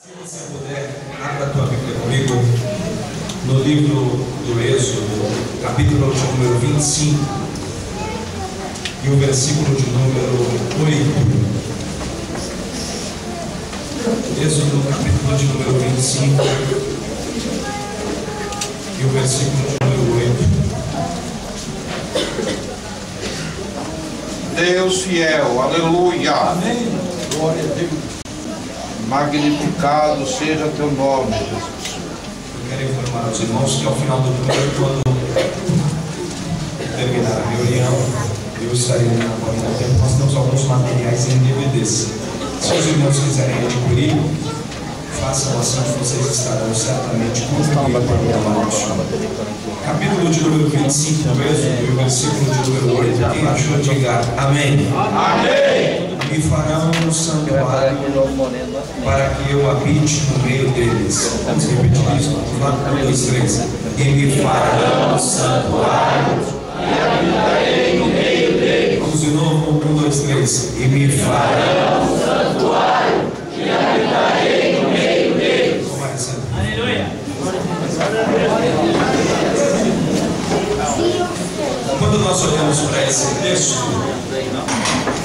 Se você puder, abra a tua Bíblia comigo no livro do Êxodo, capítulo de número 25 e o versículo de número 8. Êxodo, capítulo de número 25 e o versículo de número 8. Deus fiel, aleluia. Amém. Glória a Deus. Magnificado seja teu nome, Jesus. Eu quero informar aos irmãos que ao final do culto, quando terminar a reunião, eu estarei na porta do templo. Nós temos alguns materiais em DVDs. Se os irmãos quiserem adquirir, façam assim que vocês estarão certamente contribuindo para o capítulo de número 25, e o versículo de número 8. Quem achou, diga amém. Amém. Me farão um santuário para que eu habite no meio deles. Vamos repetir isso? 1, 2, 3. E me farão um santuário e habitarei no meio deles. Vamos de novo? 1, 2, 3. E me farão um santuário e habitarei no meio deles. Aleluia. Quando nós olhamos para esse texto,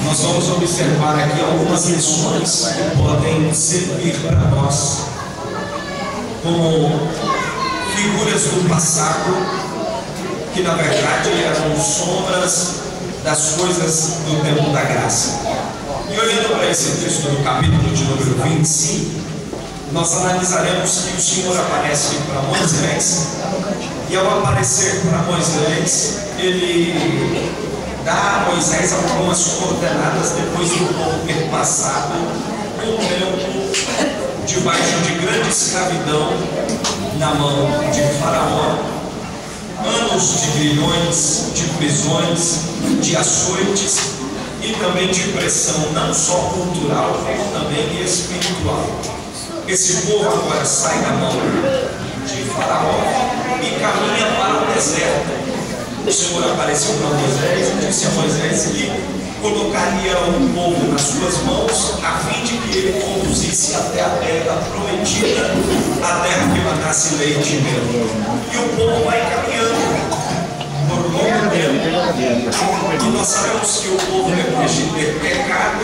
nós vamos observar aqui algumas lições que podem servir para nós como figuras do passado, que na verdade eram sombras das coisas do tempo da graça. E olhando para esse texto do capítulo de número 25, nós analisaremos que o Senhor aparece para Moisés, e ao aparecer para Moisés, ele dá a Moisés algumas coordenadas depois do povo ter passado um tempo debaixo de grande escravidão na mão de Faraó, anos de grilhões, de prisões, de açoites e também de pressão não só cultural, como também espiritual. Esse povo agora sai da mão de Faraó e caminha para o deserto. O Senhor apareceu para Moisés e disse a Moisés que colocaria o povo nas suas mãos a fim de que ele conduzisse até a terra prometida, a terra que manasse leite e mel. E o povo vai caminhando por longo tempo. E nós sabemos que o povo, depois de ter pecado,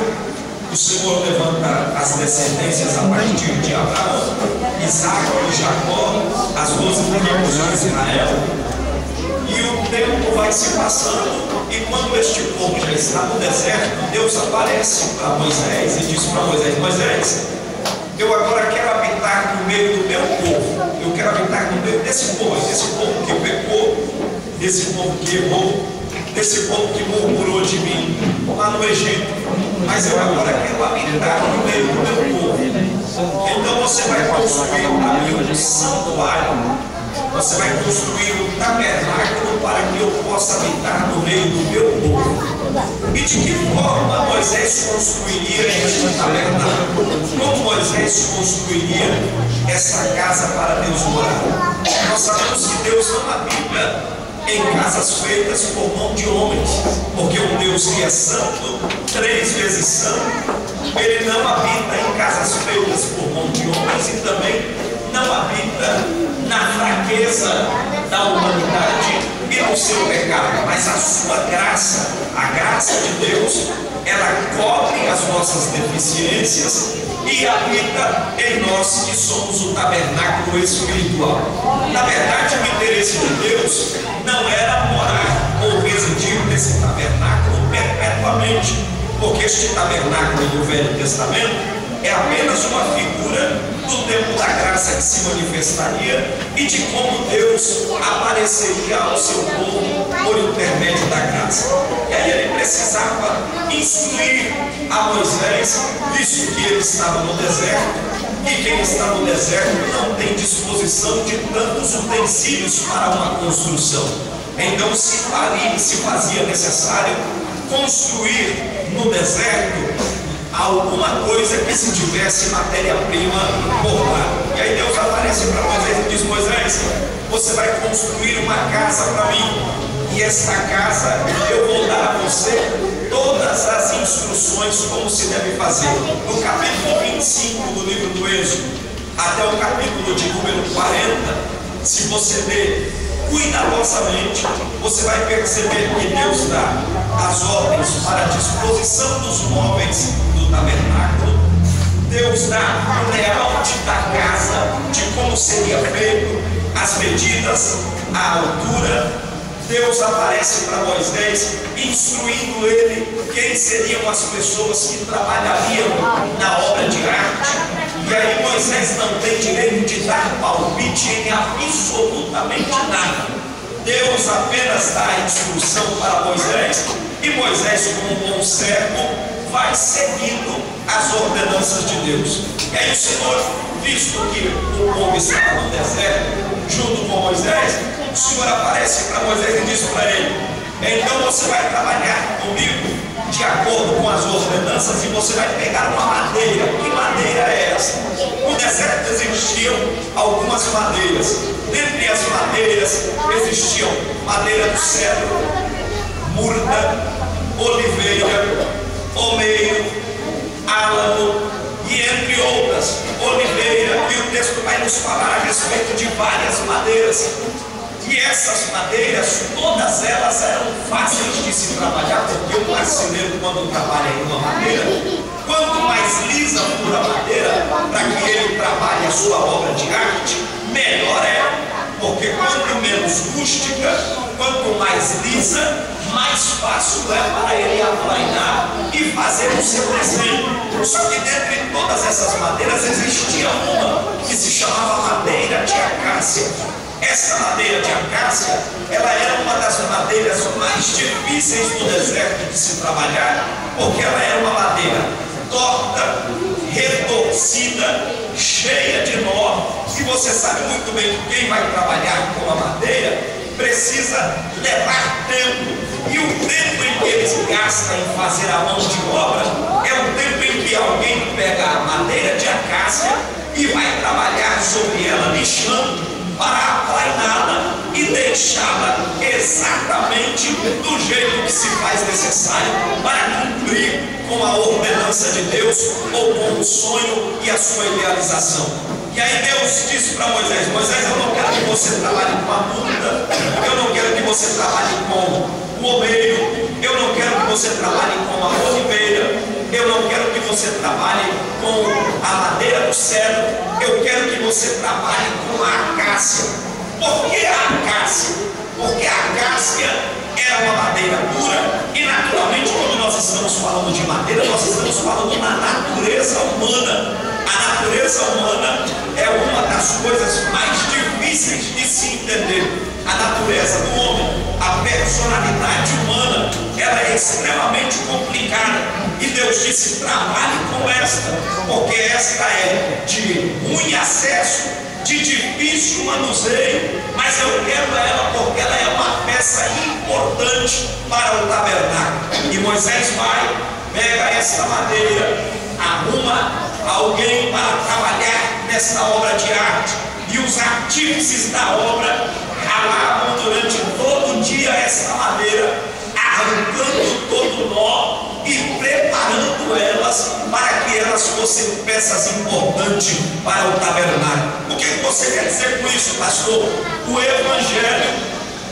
o Senhor levanta as descendências a partir de Abraão, Isaac e Jacó, as 12 tribos de Israel. E o tempo vai se passando, e quando este povo já está no deserto, Deus aparece para Moisés e diz para Moisés: Moisés, eu agora quero habitar no meio do meu povo, eu quero habitar no meio desse povo que pecou, desse povo que errou, desse povo que murmurou de mim lá no Egito, mas eu agora quero habitar no meio do meu povo. Então você vai construir para mim um santuário. Você vai construir um tabernáculo para que eu possa habitar no meio do meu povo. E de que forma Moisés construiria este tabernáculo? Como Moisés construiria essa casa para Deus morar? Nós sabemos que Deus não habita em casas feitas por mão de homens, porque um Deus que é santo, 3 vezes santo, ele não habita em casas feitas por mão de homens e também não habita na fraqueza da humanidade e no seu pecado, mas a sua graça, a graça de Deus, ela cobre as nossas deficiências e habita em nós que somos o tabernáculo espiritual. Na verdade, o interesse de Deus não era morar ou residir nesse tabernáculo perpetuamente, porque este tabernáculo do Velho Testamento é apenas uma figura do tempo da graça que se manifestaria e de como Deus apareceria ao seu povo por intermédio da graça. E aí ele precisava instruir a Moisés, visto que ele estava no deserto, e quem está no deserto não tem disposição de tantos utensílios para uma construção. Então se fazia necessário construir no deserto alguma coisa que se tivesse matéria-prima por lá. E aí Deus aparece para Moisés e diz: Moisés, você vai construir uma casa para mim, e esta casa eu vou dar a você todas as instruções como se deve fazer. No capítulo 25 do livro do Êxodo, até o capítulo de número 40, se você ler cuidadosamente, você vai perceber que Deus dá as ordens para a disposição dos móveis do tabernáculo. Deus dá o layout da casa, de como seria feito, as medidas, a altura. Deus aparece para Moisés, instruindo ele quem seriam as pessoas que trabalhariam na obra de arte. E aí Moisés não tem direito de dar palpite em absolutamente nada. Deus apenas dá a instrução para Moisés, e Moisés, como um bom servo, vai seguindo as ordenanças de Deus. E aí o Senhor, visto que o povo estava no deserto, junto com Moisés, o Senhor aparece para Moisés e diz para ele: então você vai trabalhar comigo de acordo com as ordenanças, e você vai pegar uma madeira. Que madeira é essa? No deserto existiam algumas madeiras. Dentre as madeiras existiam madeira do cedro, murta, oliveira, omeiro, álamo e entre outras, oliveira. E o texto vai nos falar a respeito de várias madeiras. E essas madeiras, todas elas eram fáceis de se trabalhar, porque o marceneiro, quando trabalha em uma madeira, quanto mais lisa for a madeira, para que ele trabalhe a sua obra de arte, melhor é. Porque quanto menos rústica, quanto mais lisa, mais fácil é para ele aplainar e fazer o seu desenho. Só que dentre todas essas madeiras existia uma que se chamava madeira de acácia. Essa madeira de acácia, ela era uma das madeiras mais difíceis do deserto de se trabalhar, porque ela era uma madeira torta, retorcida, cheia de nó. E você sabe muito bem que quem vai trabalhar com a madeira precisa levar tempo. E o tempo em que eles gastam em fazer a mão de obra é o tempo em que alguém pega a madeira de acácia e vai trabalhar sobre ela, lixando, para aplainá-la e deixá-la exatamente do jeito que se faz necessário para cumprir com a ordenança de Deus ou com o sonho e a sua idealização. E aí Deus disse para Moisés: Moisés, eu não quero que você trabalhe com a murta, eu não quero que você trabalhe com o omeiro, eu não quero que você trabalhe com a oliveira, eu não quero que você trabalhe com a madeira do cedro, eu quero que você trabalhe com a acácia. Por que a acácia? Porque a acácia era uma madeira dura, e naturalmente, quando nós estamos falando de madeira, nós estamos falando da natureza humana. A natureza humana é uma das coisas mais difíceis de se entender. A natureza do homem, a personalidade humana, ela é extremamente complicada. E Deus disse: trabalhe com esta, porque esta é de ruim acesso, de difícil manuseio, mas eu quero ela porque ela é uma peça importante para o tabernáculo. E Moisés vai, pega esta madeira, arruma alguém para trabalhar nesta obra de arte, e os artífices da obra ralavam durante todo o dia esta madeira, arrancando todo o nó e preparando elas para que elas fossem peças importantes para o tabernáculo. O que você quer dizer com isso, pastor? O Evangelho,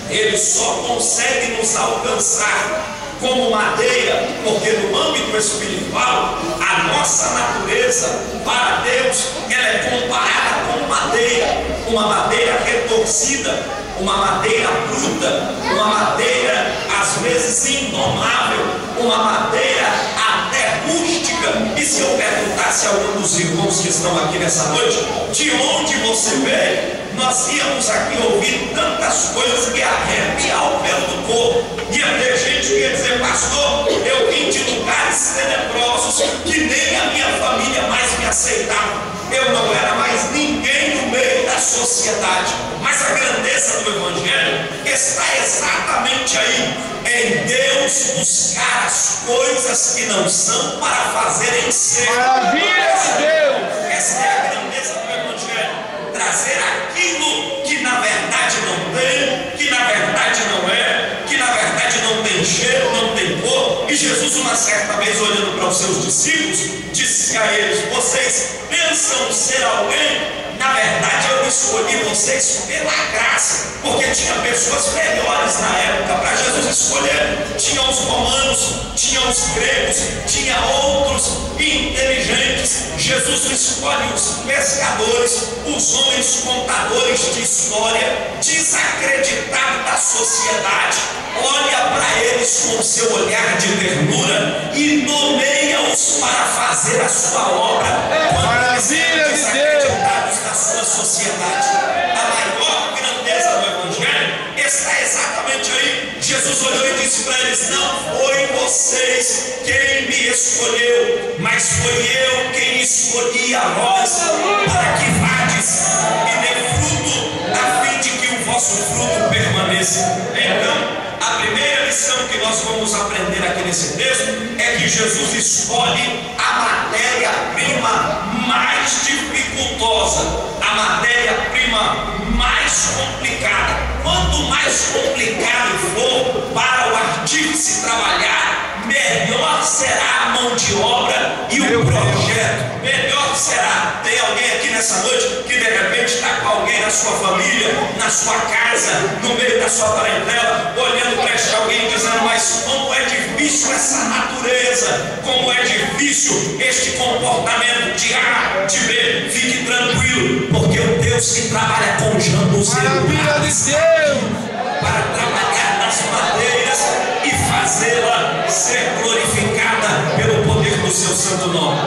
ele só consegue nos alcançar como madeira, porque no âmbito espiritual, a nossa natureza para Deus, ela é comparada com madeira, uma madeira retorcida, uma madeira bruta, uma madeira às vezes indomável, uma madeira até rústica. E se eu perguntasse a algum dos irmãos que estão aqui nessa noite, de onde você veio, nós íamos aqui ouvir tantas coisas que arrepiar o pelo do corpo. Ia ter gente que ia dizer: pastor, eu vim de lugares tenebrosos que nem a minha família mais me aceitava. Eu não era mais ninguém no meio da sociedade. Mas a grandeza do Evangelho está exatamente aí, em Deus buscar as coisas que não são para fazerem ser. Maravilha de Deus! Essa é a grandeza do Evangelho. Trazer aquilo que na verdade não tem, que na verdade não é, que na verdade não tem cheiro, não tem cor. E Jesus certa vez, olhando para os seus discípulos, disse a eles: vocês pensam ser alguém? Na verdade, eu escolhi vocês pela graça, porque tinha pessoas melhores na época para Jesus escolher. Tinha os romanos, tinha os gregos, tinha outros inteligentes. Jesus escolhe os pescadores, os homens contadores de história, desacreditados da sociedade. Olha para eles com seu olhar de ternura e nomeia-os para fazer a sua obra. Maravilha de Deus! Da sua sociedade. A maior grandeza do Evangelho está exatamente aí. Jesus olhou e disse para eles: não foi vocês quem me escolheu, mas foi eu quem escolhi a vós, para que vades e dê fruto, a fim de que o vosso fruto permaneça. Então, a primeira lição que nós vamos aprender aqui nesse texto é que Jesus escolhe a matéria-prima mais dificultosa, a matéria-prima mais complicada. Quanto mais complicado for para o artífice trabalhar, melhor será a mão de obra e o projeto. Melhor será. Tem alguém aqui nessa noite que de repente está com alguém na sua família, na sua casa, no meio da sua parentela, olhando para este alguém e dizendo: mas como é difícil essa natureza, como é difícil este comportamento de A, de B. Fique tranquilo, porque o Deus que trabalha com jambos para trabalhar nas madeiras e fazê-la ser glorificada pelo poder do seu santo nome.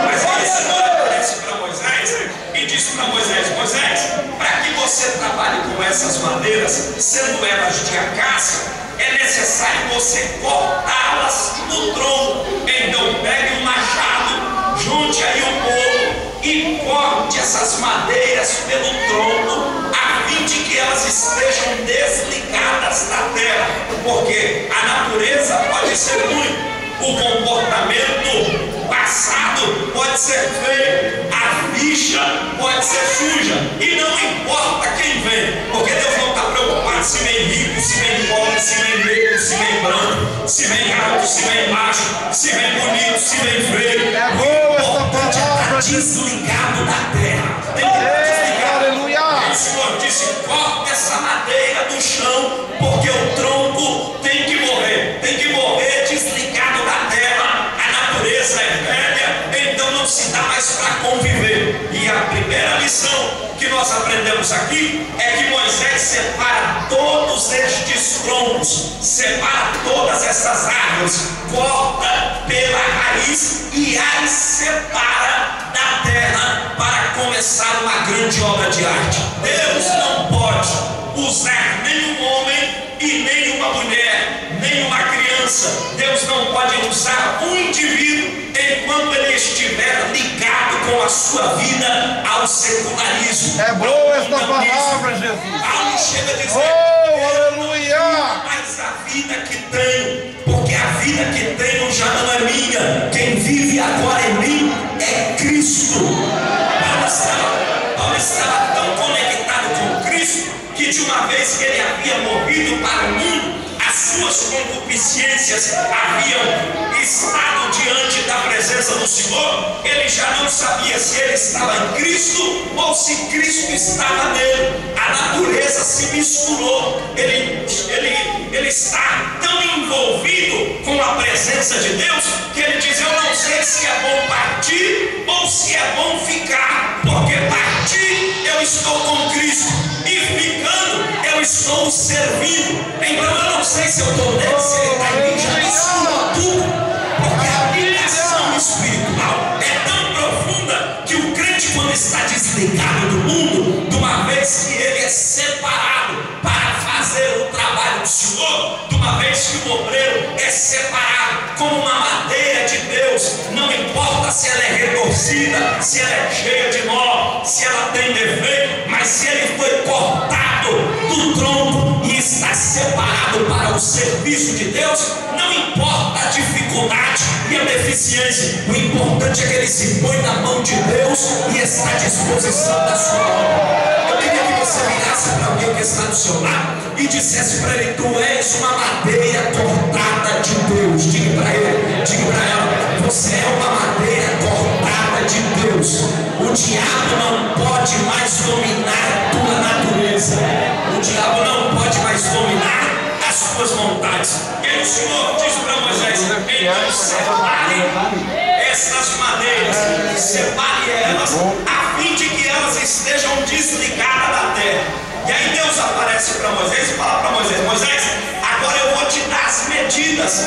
Mas aí o Senhor aparece para Moisés e diz para Moisés: Moisés, para que você trabalhe com essas madeiras, sendo elas de acácia, é necessário você cortá-las no tronco. Então pegue um machado, junte aí um pouco e corte essas madeiras pelo tronco, a fim de que elas estejam desligadas da terra, porque a natureza pode ser ruim, o comportamento passado pode ser feio, a ficha pode ser suja, e não importa quem vem, porque Deus não está preocupado se vem rico, se vem pobre, se vem negro, se vem branco, se vem alto, se vem baixo, se vem bonito, se vem feio. É boa esta palavra, Desligado da terra. Tem que estar desligado. Aleluia! O Senhor disse: corta essa madeira do chão, porque o tronco tem que morrer desligado da terra. A natureza é velha, então não se dá mais para conviver. E a primeira lição que nós aprendemos aqui é que Moisés separa todos estes troncos, separa todas essas árvores, corta pela raiz e as separa da terra para começar uma grande obra de arte. Deus não pode usar nenhum homem e nenhuma mulher, nenhuma criança. Deus não pode usar um indivíduo enquanto ele estiver ligado com a sua vida ao secularismo. É boa esta palavra, Jesus. Paulo chega a dizer: aleluia! mas a vida que tenho, porque a vida que tenho já não é minha, quem vive agora em mim é Cristo. Paulo estava tão conectado com Cristo que de uma vez que ele havia morrido para o mundo, as suas concupiscências haviam estado diante da presença do Senhor. Ele já não sabia se ele estava em Cristo ou se Cristo estava nele. A natureza se misturou. Ele está tão envolvido com a presença de Deus que ele diz: eu não sei se é bom partir ou se é bom ficar, porque partir eu estou com Cristo e ficando eu estou servindo. Então eu não sei se eu estou nele, se ele está em mim, já misturou tudo, porque a ligação espiritual é tão profunda que o crente, quando está desligado do mundo, de uma vez que ele é separado para fazer o trabalho do Senhor, de uma vez que o obreiro é separado como uma madeira de Deus, não importa se ela é retorcida, se ela é cheia de nó, se ela tem defeito, mas se ele foi cortado do tronco e está separado para o serviço de Deus, não importa a dificuldade e a deficiência, o importante é que ele se põe na mão de Deus e está à disposição da sua obra. Eu queria que você virasse para alguém que está do seu lado e dissesse para ele: tu és uma madeira cortada de Deus. Diga para ele, diga Deus. O diabo não pode mais dominar a tua natureza. O diabo não pode mais dominar as tuas vontades. E o Senhor disse para Moisés: então separe estas madeiras, separe elas, a fim de que elas estejam desligadas da terra. E aí Deus aparece para Moisés e fala para Moisés: Moisés, agora eu vou te dar as medidas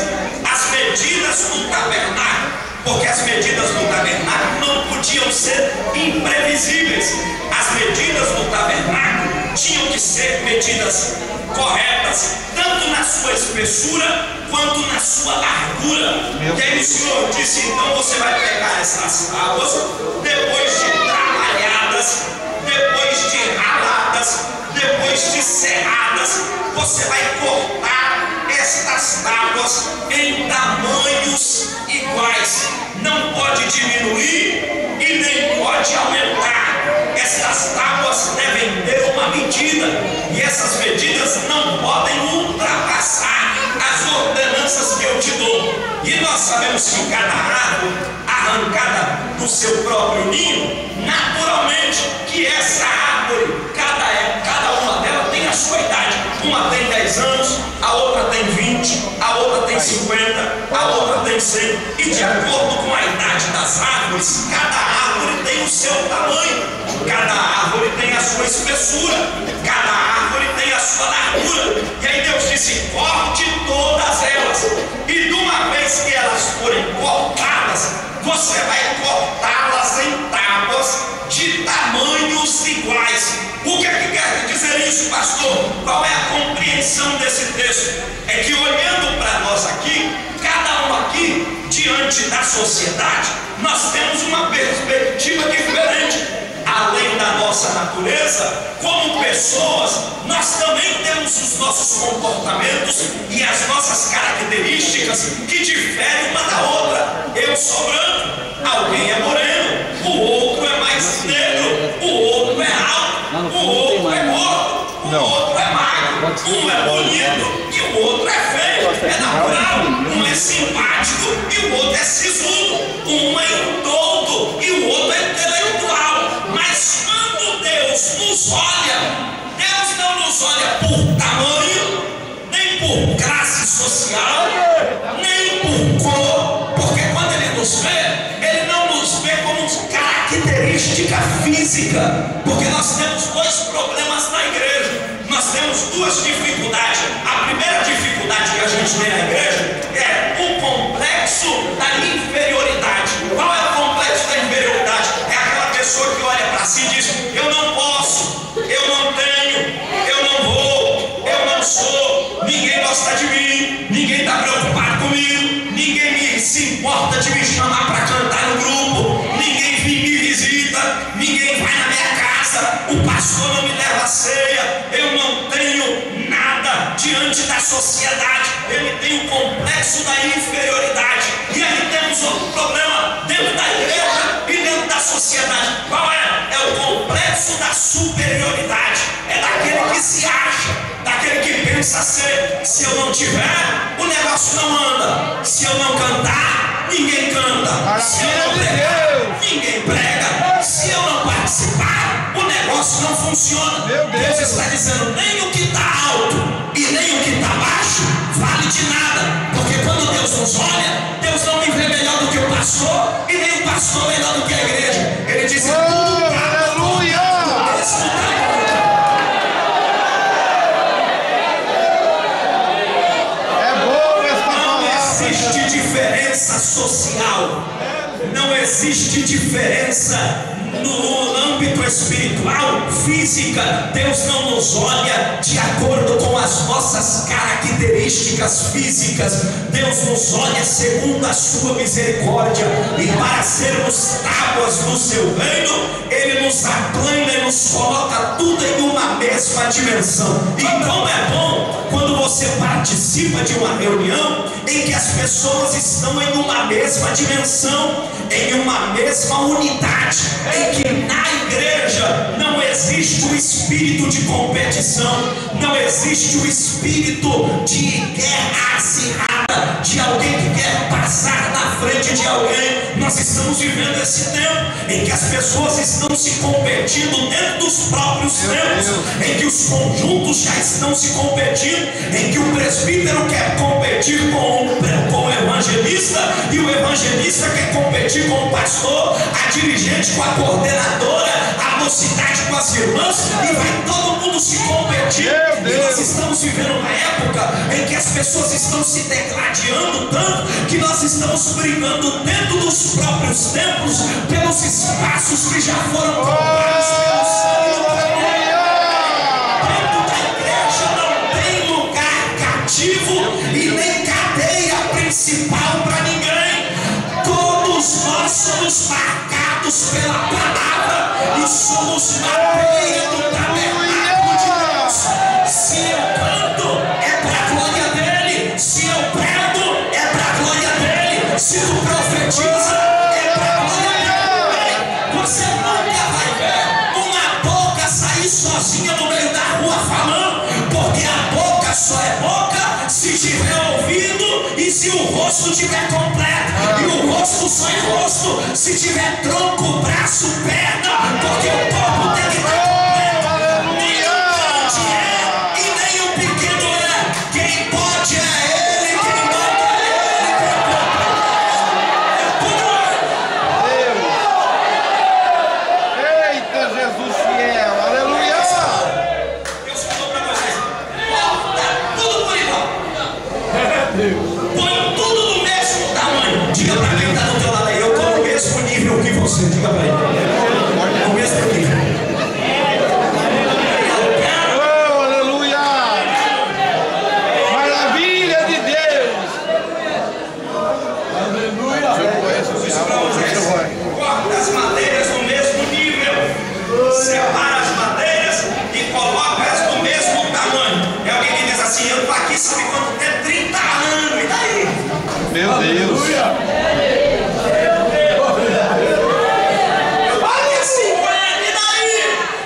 do tabernáculo, porque as medidas do tabernáculo não podiam ser imprevisíveis. As medidas do tabernáculo tinham que ser medidas corretas, tanto na sua espessura quanto na sua largura. E aí o Senhor disse: então você vai pegar essas tábuas, depois de trabalhadas, depois de raladas, depois de serradas, você vai cortar estas tábuas em tamanhos iguais. Não pode diminuir e nem pode aumentar. Estas tábuas devem ter uma medida, e essas medidas não podem ultrapassar as ordenanças que eu te dou. E nós sabemos que cada árvore arrancada do seu próprio ninho, naturalmente que essa árvore, cada uma delas tem a sua idade. Uma tem 10 anos, a outra tem 20, a outra tem 50, a outra tem 100. E de acordo com a idade das árvores, cada árvore tem o seu tamanho, cada árvore tem a sua espessura, cada árvore tem a sua largura. E aí Deus disse: corte todas elas, e de uma vez que elas forem cortadas, você vai cortá-las em tábuas de tamanhos iguais. O que é que quer dizer isso, pastor? Qual é a compreensão desse texto? É que olhando para nós aqui, cada um aqui, diante da sociedade, nós temos uma perspectiva diferente. Além da nossa natureza, como pessoas, nós também temos os nossos comportamentos e as nossas características que diferem uma da outra. Eu sou branco, alguém é moreno, o outro é mais negro, o outro é alto, o outro é gordo, o outro é magro, um é bonito e o outro é feio. É natural, um é simpático e o outro é sisudo, um é indouto e o outro é intelectual. Mas quando Deus nos olha, Deus não nos olha por tamanho, nem por classe social, nem por cor, porque quando Ele nos vê, Ele não nos vê como característica física, porque nós temos dois problemas na igreja. Nós temos duas dificuldades. A primeira dificuldade que a gente tem na igreja é o complexo da inferioridade. Qual é o complexo da inferioridade? É aquela pessoa que olha para si e diz: eu não posso, eu não tenho, eu não vou, eu não sou, ninguém gosta de mim, ninguém está preocupado comigo, ninguém se importa de me chamar para cantar no grupo, ninguém me visita, ninguém vai na minha casa, o pastor não me leva a ceia, eu não tenho nada diante da sociedade. Ele tem o complexo da inferioridade. E aí temos outro problema dentro da igreja e dentro da sociedade. Qual é? É o complexo da superioridade. É daquele que se acha, daquele que pensa ser: se eu não tiver, o negócio não anda. Se eu não cantar, ninguém canta. Se eu não pregar, ninguém prega. Se eu não participar, o negócio não funciona. Deus está dizendo: nem o que está alto e nem o que está baixo vale de nada, porque quando Deus nos olha, Deus não me vê melhor do que o pastor e nem o pastor melhor do que a igreja. Ele diz: aleluia! É bom esta palavra. Não existe diferença social, não existe diferença no âmbito espiritual, física. Deus não nos olha de acordo com as nossas características físicas. Deus nos olha segundo a sua misericórdia, e para sermos tábuas do seu reino, Ele nos aplana e nos coloca tudo em uma mesma dimensão. E como é bom quando você participa de uma reunião em que as pessoas estão em uma mesma dimensão, em uma mesma unidade, em que na igreja não existe o espírito de competição, não existe o espírito de guerra acirrada, de alguém que quer passar na frente de alguém. Nós estamos vivendo esse tempo em que as pessoas estão se competindo dentro dos próprios templos, em que os conjuntos já estão se competindo, em que o presbítero quer competir com o evangelista, e o evangelista quer competir com o pastor, a dirigente com a coordenadora, a mocidade com as irmãs, e vai todo mundo se competir. E nós estamos vivendo uma época em que as pessoas estão se degladiando tanto que nós estamos brigando dentro dos próprios templos pelos espaços que já foram comprados pelo sangue do Cordeiro. Dentro da igreja não tem lugar cativo e nem cadeia principal para ninguém. Todos nós somos marcados pela palavra e somos madeira do tabernáculo de Deus. Se eu canto, é para a glória dele. Se eu prego, é para a glória dele. Se tu profetiza, é para a glória dele. Você nunca vai ver uma boca sair sozinha no meio da rua falando, porque a boca só é boca se tiver ouvido e se o rosto tiver completo. E o rosto só é rosto se tiver tronco, braço, perna, porque o corpo tem que estar completo. Nem o grande é e nem o pequeno é. Quem pode é ele, quem manda é ele, quem Deus. Eita, Jesus fiel. Aleluia. Deus falou para vocês: corta tudo por igual. Põe tudo no mesmo tamanho. Diga para quem está do teu lado aí: eu estou no mesmo nível que você. Diga para ele: no mesmo nível. Oh, aleluia. Maravilha de Deus. Aleluia. Corta as madeiras no mesmo nível, separa as madeiras e coloca-as no mesmo tamanho. É alguém que diz assim: eu estou aqui, sabe quanto tempo? 30 anos, e daí? Meu Deus. Eu paguei 50, e daí?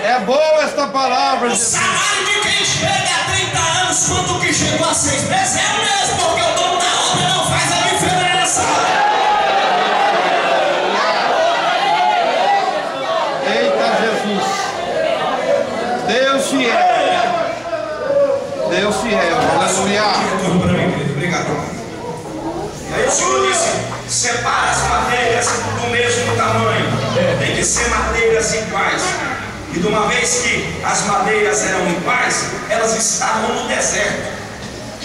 É boa esta palavra, O Jesus. salário de quem chega a 30 anos, quanto que chegou a 6 meses, é o mesmo, porque o dono da obra não faz a diferença. Eita, Jesus. Deus fiel. Deus fiel. Aleluia. Retorno para mim, querido. Obrigado. E aí o Senhor disse: separa as madeiras do mesmo tamanho, tem que ser madeiras iguais. E de uma vez que as madeiras eram iguais, elas estavam no deserto.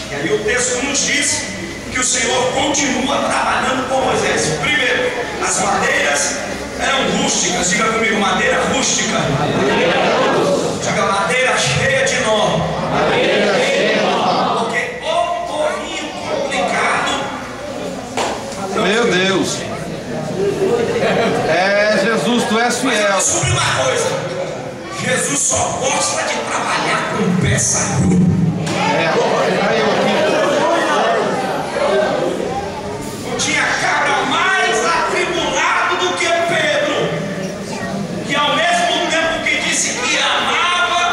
E aí o texto nos diz que o Senhor continua trabalhando com Moisés. Primeiro, as madeiras eram rústicas. Diga comigo: madeira rústica. Diga: madeira cheia de nó. Porque o torrinho complicado. Meu Deus. É, Jesus, tu és Mas eu fiel. descobri uma coisa: Jesus só gosta de trabalhar com peça ruim. É, caiu aqui. Não tinha cabra mais atribulado do que Pedro, que ao mesmo tempo que disse que amava,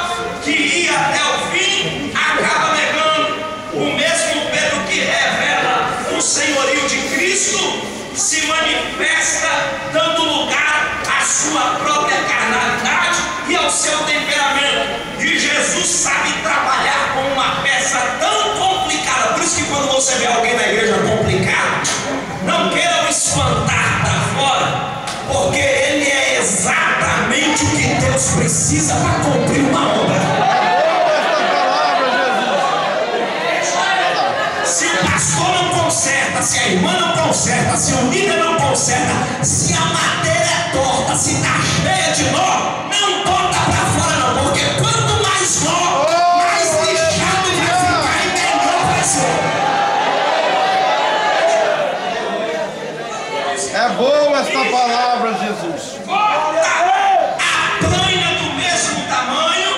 que ia até o fim, acaba negando. O mesmo Pedro que revela o senhorio de Cristo se manifesta dando lugar à sua própria carnalidade e ao seu temperamento. E Jesus sabe trabalhar com uma peça tão complicada. Por isso que quando você vê alguém na igreja complicado, não queiram espantar para fora, porque ele é exatamente o que Deus precisa para cumprir uma obra. Se o pastor não conserta, se a irmã não conserta, se o líder não conserta, se a madeira é torta, se está cheia de nó, não bota para fora não, porque quanto mais nó, mais lixado vai ficar e melhor vai ser. É boa esta palavra, Jesus. Corta a planha do mesmo tamanho,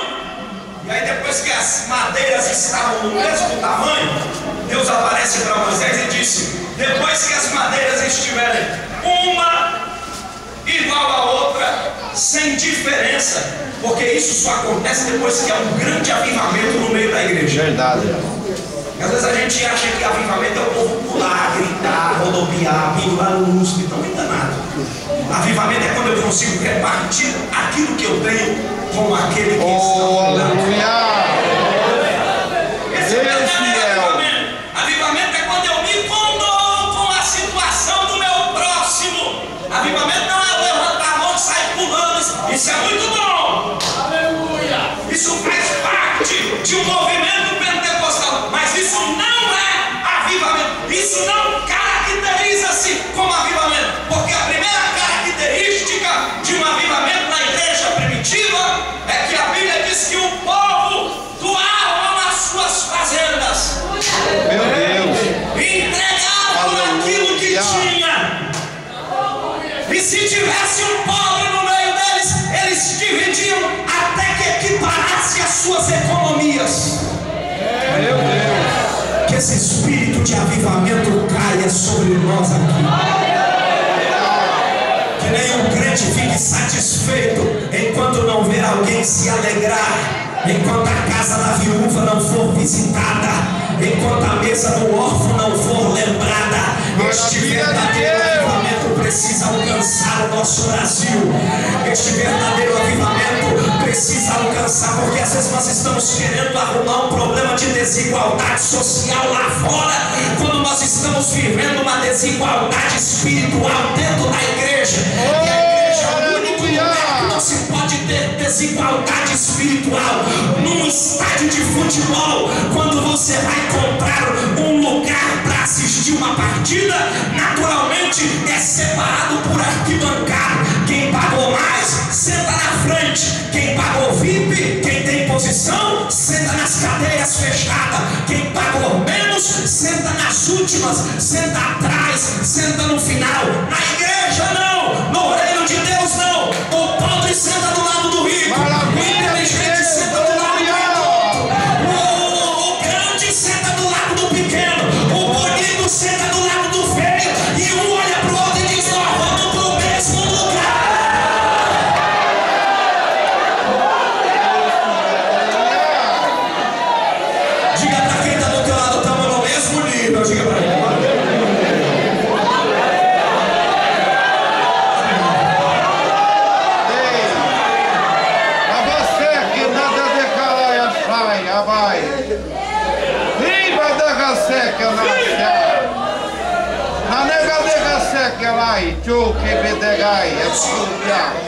e aí depois que as madeiras estavam no mesmo tamanho, Deus Deus aparece para Moisés e disse: depois que as madeiras estiverem uma igual a outra, sem diferença, porque isso só acontece depois que há um grande avivamento no meio da igreja. Verdade. Às vezes a gente acha que avivamento é o povo pular, gritar, rodopiar, pendurar no lustre. Estão enganados. Avivamento é quando eu consigo repartir aquilo que eu tenho com aquele que está. Aleluia! Esse é o verdadeiro avivamento. Avivamento é quando eu me condoo com a situação do meu próximo. Avivamento não é levantar a mão e sair pulando. Isso é muito bom. Aleluia! Isso faz parte de um movimento pentecostal. Mas isso não é avivamento. Isso não caracteriza-se como avivamento. Porque a primeira característica de um avivamento na igreja primitiva é que a Bíblia diz que o povo doava as suas fazendas. Meu Deus! Entregavam aquilo que tinha. E se tivesse um pobre no meio deles, eles dividiam até que equiparasse as suas economias. Meu Deus! Que esse espírito de avivamento caia sobre nós aqui. Que nenhum crente fique satisfeito enquanto não ver alguém se alegrar, enquanto a casa da viúva não for visitada, enquanto a mesa do órfão não for lembrada. Este verdadeiro avivamento precisa alcançar o nosso Brasil. Este verdadeiro avivamento precisa alcançar, porque às vezes nós estamos querendo arrumar um problema de desigualdade social lá fora, quando nós estamos vivendo uma desigualdade espiritual dentro da igreja. E a igreja é o único lugar que não se pode ter desigualdade espiritual. Num estádio de futebol, quando você vai comprar um lugar para assistir uma partida, naturalmente é separado por arquibancada. Quem pagou mais senta na frente, quem pagou VIP, quem tem posição, senta nas cadeiras fechadas, quem pagou menos senta nas últimas, senta atrás, senta no final. Na igreja não, no reino de Deus não. O pobre senta do lado do rico, o inteligente senta do lado do outro, o grande senta do lado do pequeno, o bonito senta do lado do feio, e um olha pro outro e diz: nós vamos pro mesmo lugar. Diga pra quem tá do teu lado: estamos no mesmo nível. Diga pra ele.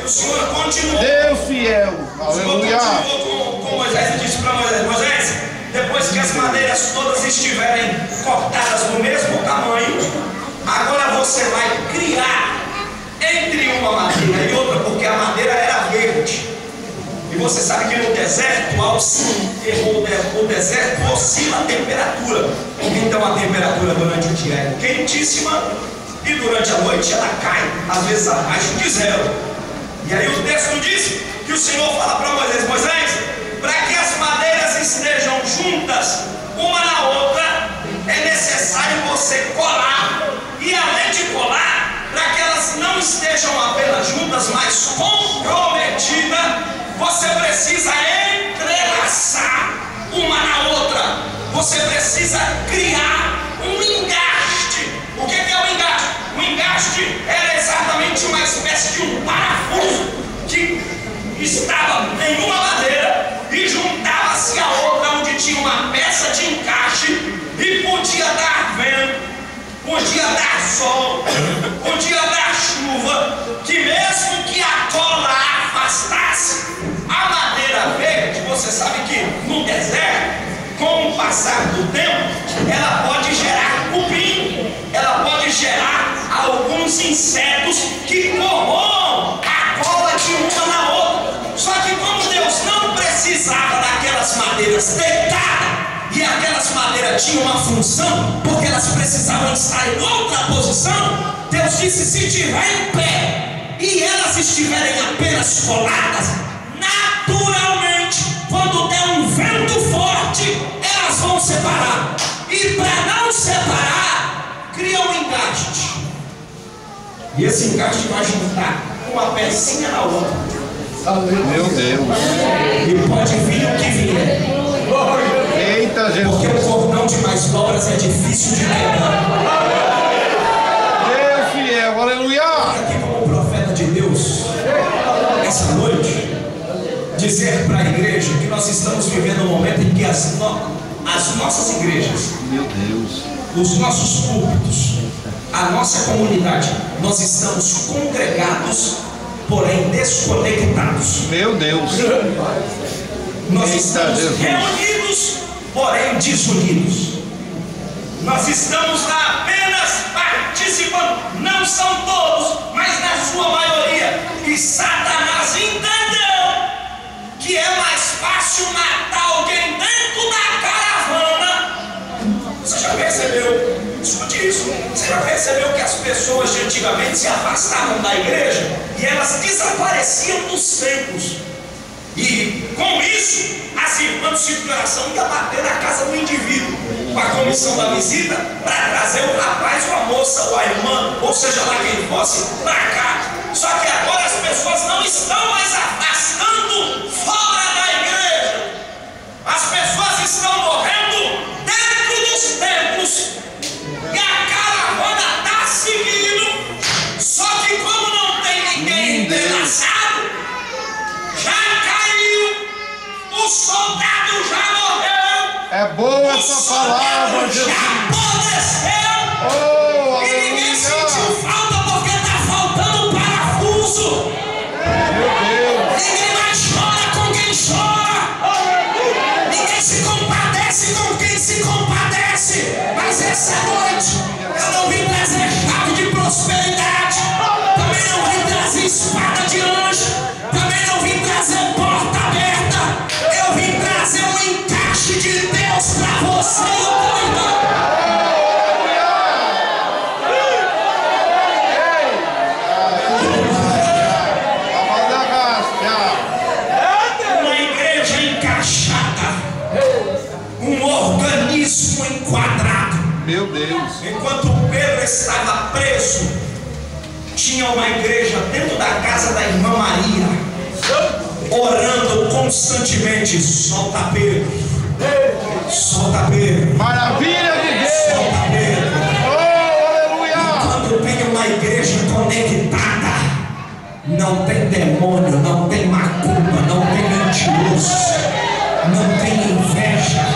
E o Senhor continuou. Deus fiel. O Senhor Aleluia. continuou com Moisés e disse para Moisés: Moisés, depois que as madeiras todas estiverem cortadas do mesmo tamanho, agora você vai criar entre uma madeira e outra, porque a madeira era verde. E você sabe que no deserto, o deserto oscila a temperatura. Então a temperatura durante o dia é quentíssima e durante a noite ela cai, às vezes abaixo de zero. E aí o texto diz que o Senhor fala para Moisés: Moisés, para que as madeiras estejam juntas uma na outra, é necessário você colar. E além de colar, para que elas não estejam apenas juntas, mas comprometidas, você precisa entrelaçar uma na outra. Você precisa criar um engaste. O que é um engaste? O engaste era exatamente uma espécie de um parafuso que estava em uma madeira e juntava-se a outra, onde tinha uma peça de encaixe, e podia dar vento, podia dar sol, podia dar chuva, que mesmo que a cola afastasse a madeira verde, você sabe que no deserto, com o passar do tempo, ela pode gerar cupim, ela pode gerar alguns insetos que corroam a cola de uma na outra. Só que como Deus não precisava daquelas madeiras deitadas, e aquelas madeiras tinham uma função, porque elas precisavam estar em outra posição, Deus disse: se estiver em pé e elas estiverem apenas coladas, naturalmente, quando der um vento forte, elas vão separar. E para não não separar, cria um engaste. E esse engaste vai juntar uma pecinha na outra. Meu Deus. E pode vir o que vier. Eita, Jesus. Porque o cordão de mais dobras é difícil de quebrar. Deus fiel, aleluia. Aqui como profeta de Deus, essa noite, dizer para a igreja que nós estamos vivendo um momento em que as nossas igrejas, Meu Deus. os nossos púlpitos, a nossa comunidade, nós estamos congregados, porém desconectados. Meu Deus. Nós Eita, estamos Jesus. reunidos, porém desunidos. Nós estamos apenas participando, não são todos, mas na sua maioria. E Satanás entendeu que é mais fácil matar alguém dentro da caravana. Você já percebeu? Escute isso. Você já percebeu que as pessoas de antigamente se afastavam da igreja e elas desapareciam dos templos? E com isso, as irmãs de oração iam bater na casa do indivíduo com a comissão da visita para trazer o rapaz ou a moça ou a irmã, ou seja lá quem fosse, para cá. Só que agora as pessoas não estão mais afastando fora da igreja. As pessoas estão morrendo dentro dos templos. E a caravana está seguindo. Só que como não tem ninguém entrelaçado, já caiu. O soldado já morreu. É boa essa palavra, Jesus. Já apodreceu. Oh, E ninguém sentiu aleluia. falta porque está faltando parafuso. Meu Deus. Ninguém mais chora com quem chora. Ninguém se compadece com quem se compadece. Mas essa noite eu não vim trazer chave de prosperidade. Também não vim trazer espada de anjo. Também não vim trazer porta aberta. Eu vim trazer um encaixe de Deus para você e o teu irmão. Uma igreja encaixada, um organismo enquadrado. Meu Deus. Enquanto Pedro estava preso, tinha uma igreja dentro da casa da irmã Maria, orando constantemente: solta Pedro, solta Pedro, Maravilha de Deus. solta Pedro. Oh, aleluia. Quando tem uma igreja conectada, não tem demônio, não tem macumba, não tem mentiroso, não tem inveja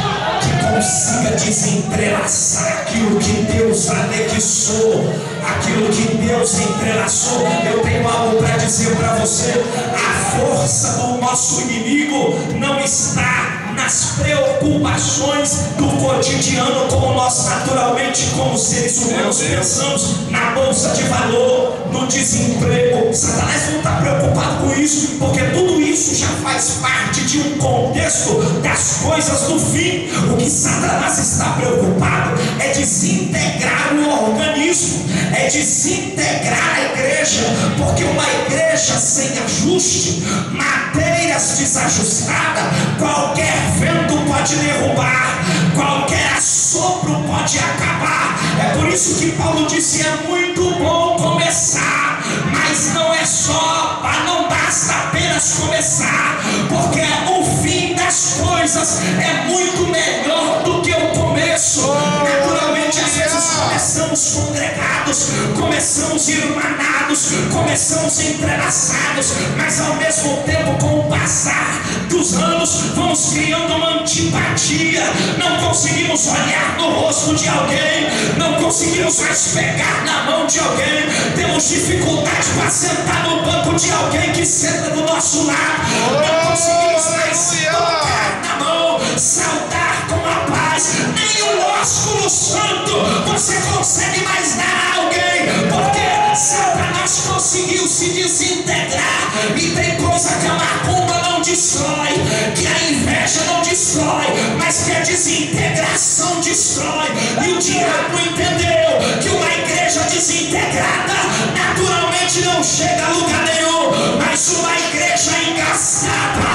que consiga desentrelaçar aquilo que Deus anexou, aquilo que Deus entrelaçou. Eu tenho algo para dizer para você: a força do nosso inimigo não está nas preocupações do cotidiano, como nós naturalmente, como seres humanos, pensamos na bolsa de valor, no desemprego. Satanás não está preocupado com isso, porque tudo isso já faz parte de um contexto das coisas do fim. O que Satanás está preocupado é desintegrar o organismo, é desintegrar a igreja, porque uma igreja sem ajuste, madeiras desajustadas, qualquer vento pode derrubar, qualquer assopro pode acabar. É por isso que Paulo disse: é muito bom começar, mas não é só, não basta apenas começar, porque o fim das coisas é muito melhor do que o começo. Naturalmente, às vezes começamos congregados, começamos irmanados, começamos entrelaçados, mas ao mesmo tempo, com o passar dos anos, vamos criando uma antipatia. Não conseguimos olhar no rosto de alguém, não conseguimos mais pegar na mão de alguém, temos dificuldade para sentar no banco de alguém que senta do nosso lado, não conseguimos mais tocar na mão, saudar com a paz, nem o ósculo santo você consegue mais dar a alguém, porque Satanás conseguiu se desintegrar. E tem coisa que a macumba não destrói, que a inveja não destrói, mas que a desintegração destrói. E o diabo entendeu que uma igreja desintegrada naturalmente não chega a lugar nenhum, mas uma igreja engastada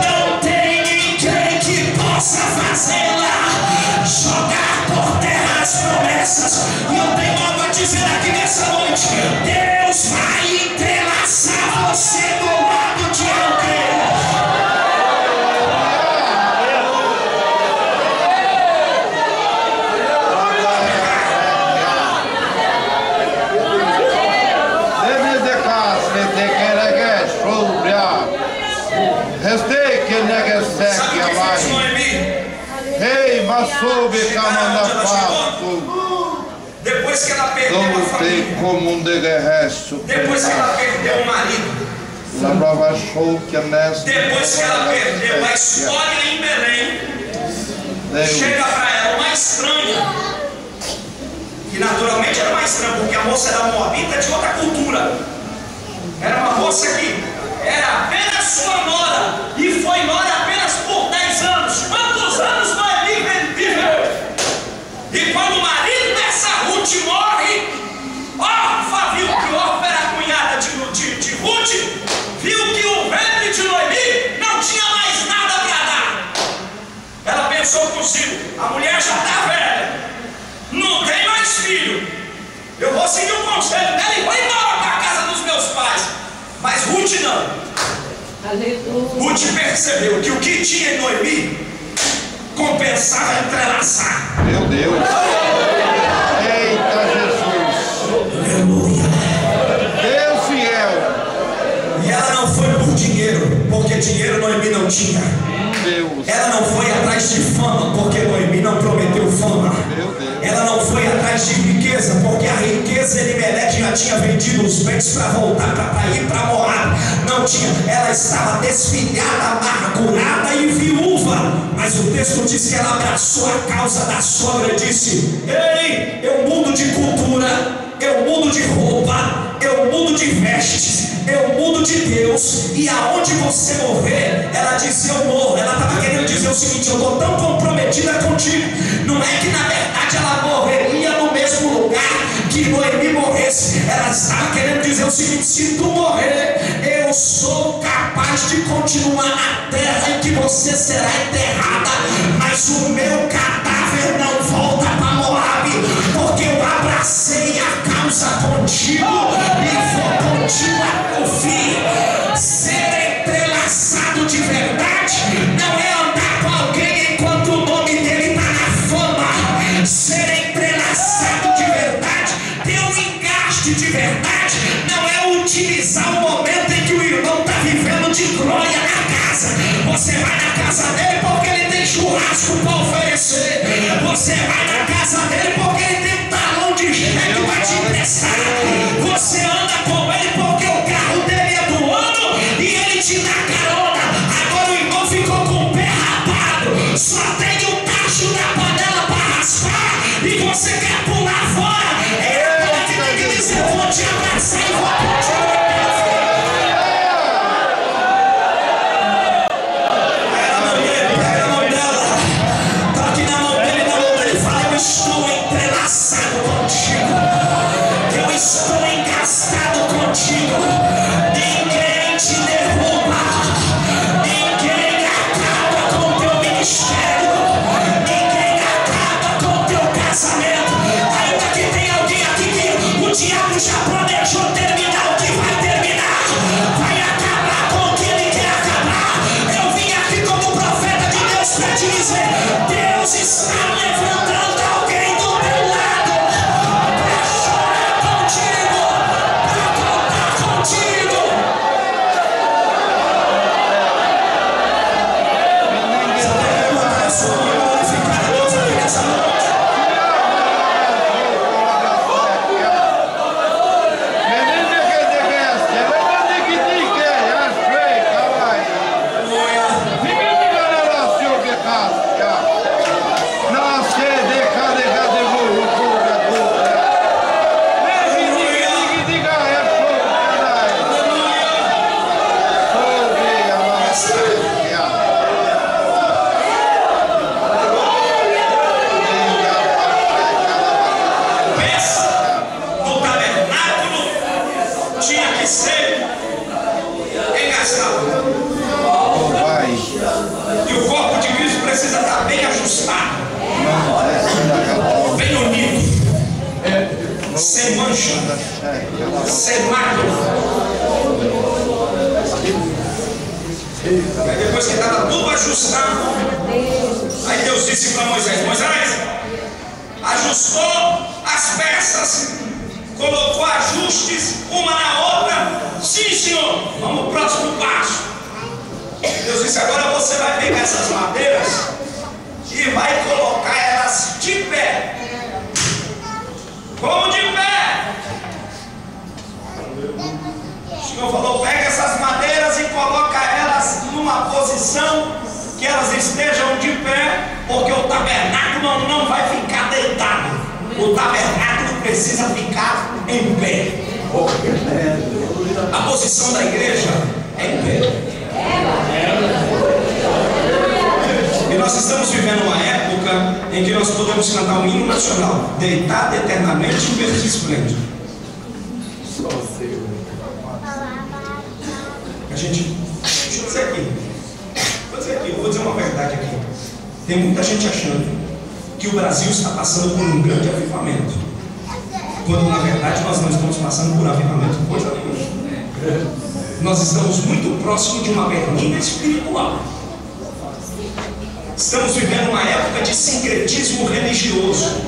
não tem ninguém que possa fazê-la jogar por terra noite, Deus vai entrelaçar você do lado de alguém. Sabe o que fez Noemi? Depois que ela perdeu a família, depois que ela perdeu o marido, depois que ela perdeu a história em Belém, chega para ela uma estranha, que naturalmente era uma estranha, porque a moça era moabita de outra cultura, era uma moça que era apenas sua nora, e foi nora apenas por 10 anos. Quantos anos Noemi viveu? E quando o marido dessa Ruth morre, Orfa viu que Orfa era a cunhada de Ruth, viu que o ventre de Noemi não tinha mais nada para dar. Ela pensou consigo: a mulher já está velha, não tem mais filho, eu vou seguir o conselho dela e vou embora para a casa dos meus pais. Mas Ruth não. Ruth percebeu que o que tinha em Noemi compensava entrelaçar. Meu Deus! Eita Jesus! Aleluia! Deus fiel! E ela não foi por dinheiro, porque dinheiro Noemi não tinha. Deus! Ela não foi atrás de fama, porque Noemi não prometeu fama. Meu Deus! Ela não foi atrás de riqueza, porque a riqueza Elimelec já tinha vendido os bens para voltar para ir para Moab. Não tinha, ela estava desfilhada, amargurada e viúva. Mas o texto diz que ela abraçou a causa da sogra e disse: ei, eu mudo de cultura, eu mudo de roupa, eu mudo de vestes, eu mudo de Deus, e aonde você morrer, ela disse: eu morro. Ela estava querendo dizer o seguinte: eu estou tão comprometida contigo. Não é que na verdade ela morreria no mesmo lugar que Noemi morresse. Ela estava querendo dizer o seguinte: se tu morrer, eu sou capaz de continuar na terra em que você será enterrada, mas o meu cadáver não volta para Moab, porque eu abracei a causa contigo e vou contigo até o fim. Ser entrelaçado de verdade não é andar com alguém enquanto o nome dele está na fama. Ser entrelaçado de verdade, ter um engaste de verdade, não é utilizar o momento em que o irmão está vivendo de glória na casa. Você vai na casa dele porque ele tem churrasco para oferecer. Você vai na casa dele porque ele tem um talão de cheque para te emprestar. Você anda com ele porque o carro dele é do ano e ele te dá carona. Agora o irmão ficou com o pé rapado, só tem o tacho da panela para raspar e você quer pular fora. É ela que tem que dizer: vou te abraçar e vou continuar. Estou entrelaçado contigo, eu estou encastado contigo. Ninguém te derruba, ninguém acaba com o teu ministério, ninguém acaba com o teu casamento. Ainda que tem alguém aqui que o diabo já planejou terminar o que vai terminar, vai acabar com o que ele quer acabar. Eu vim aqui como profeta de Deus para te dizer: Deus está levantando alguém do teu lado para chorar contigo, para contar contigo. Você vai levantar a sua mão e glorificar a Deus aqui nessa noite. Sem mancha, ajustou as peças, colocou ajustes uma na outra. Sim, Senhor, vamos ao próximo passo. Deus disse: agora você vai pegar essas madeiras e vai colocar elas de pé. Como de pé? O Senhor falou: pega essas madeiras e coloca elas numa posição que elas estejam de pé, porque o tabernáculo não vai ficar deitado. O tabernáculo precisa ficar em pé. A posição da igreja é em pé. E nós estamos vivendo uma época em que nós podemos cantar um hino nacional: deitado eternamente em berço esplêndido. A gente, deixa eu dizer aqui, vou dizer uma verdade aqui. Tem muita gente achando que o Brasil está passando por um grande avivamento, quando na verdade nós não estamos passando por avivamento coisa nenhuma. Nós estamos muito próximos de uma berlinda espiritual. Estamos vivendo uma época de sincretismo religioso.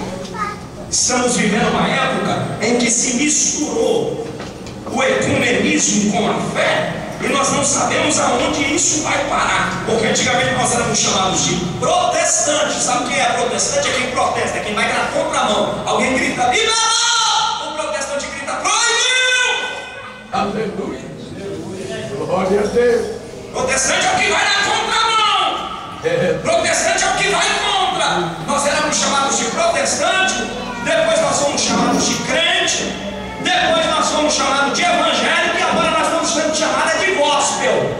Estamos vivendo uma época em que se misturou o ecumenismo com a fé, e nós não sabemos aonde isso vai parar. Porque antigamente nós éramos chamados de protestantes. Sabe quem é protestante? É quem protesta, é quem vai na contramão. Alguém grita: viva! O protestante grita: proibiu! Aleluia! Glória a Deus! Protestante é o que vai na contramão. Protestante é o que vai contra. Nós éramos chamados de protestante, depois nós fomos chamados de crente, depois nós fomos chamados de evangélico, e agora nós estamos sendo chamados de gospel.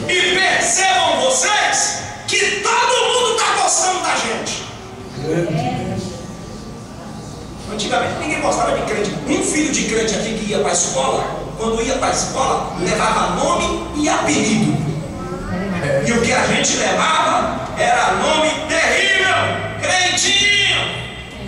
E percebam vocês que todo mundo está gostando da gente. Antigamente ninguém gostava de crente. Um filho de crente aqui que ia para a escola, quando ia para a escola, levava nome e apelido. E o que a gente levava era nome terrível: crentinho,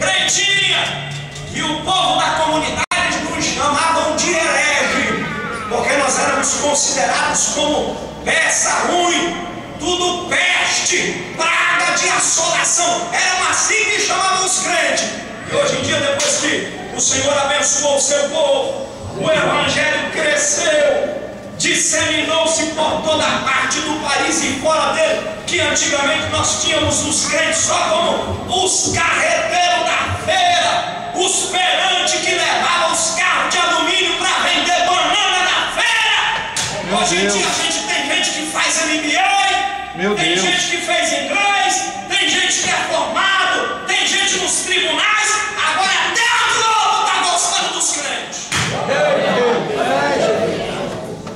crentinha. E o povo da comunidade nos chamavam de herege, porque nós éramos considerados como peça ruim, tudo peste, praga de assolação. Era assim que chamavam os crentes. E hoje em dia, depois que o Senhor abençoou o seu povo, o evangelho cresceu, disseminou-se por toda parte do país e fora dele, que antigamente nós tínhamos os crentes só como os carreteiros da feira, os feirantes que levavam os carros de alumínio para vender banana na feira. Hoje em dia a gente tem gente que faz MBA, tem gente que fez inglês, tem gente que é formado, tem gente nos tribunais. Agora até a Globo está gostando dos crentes.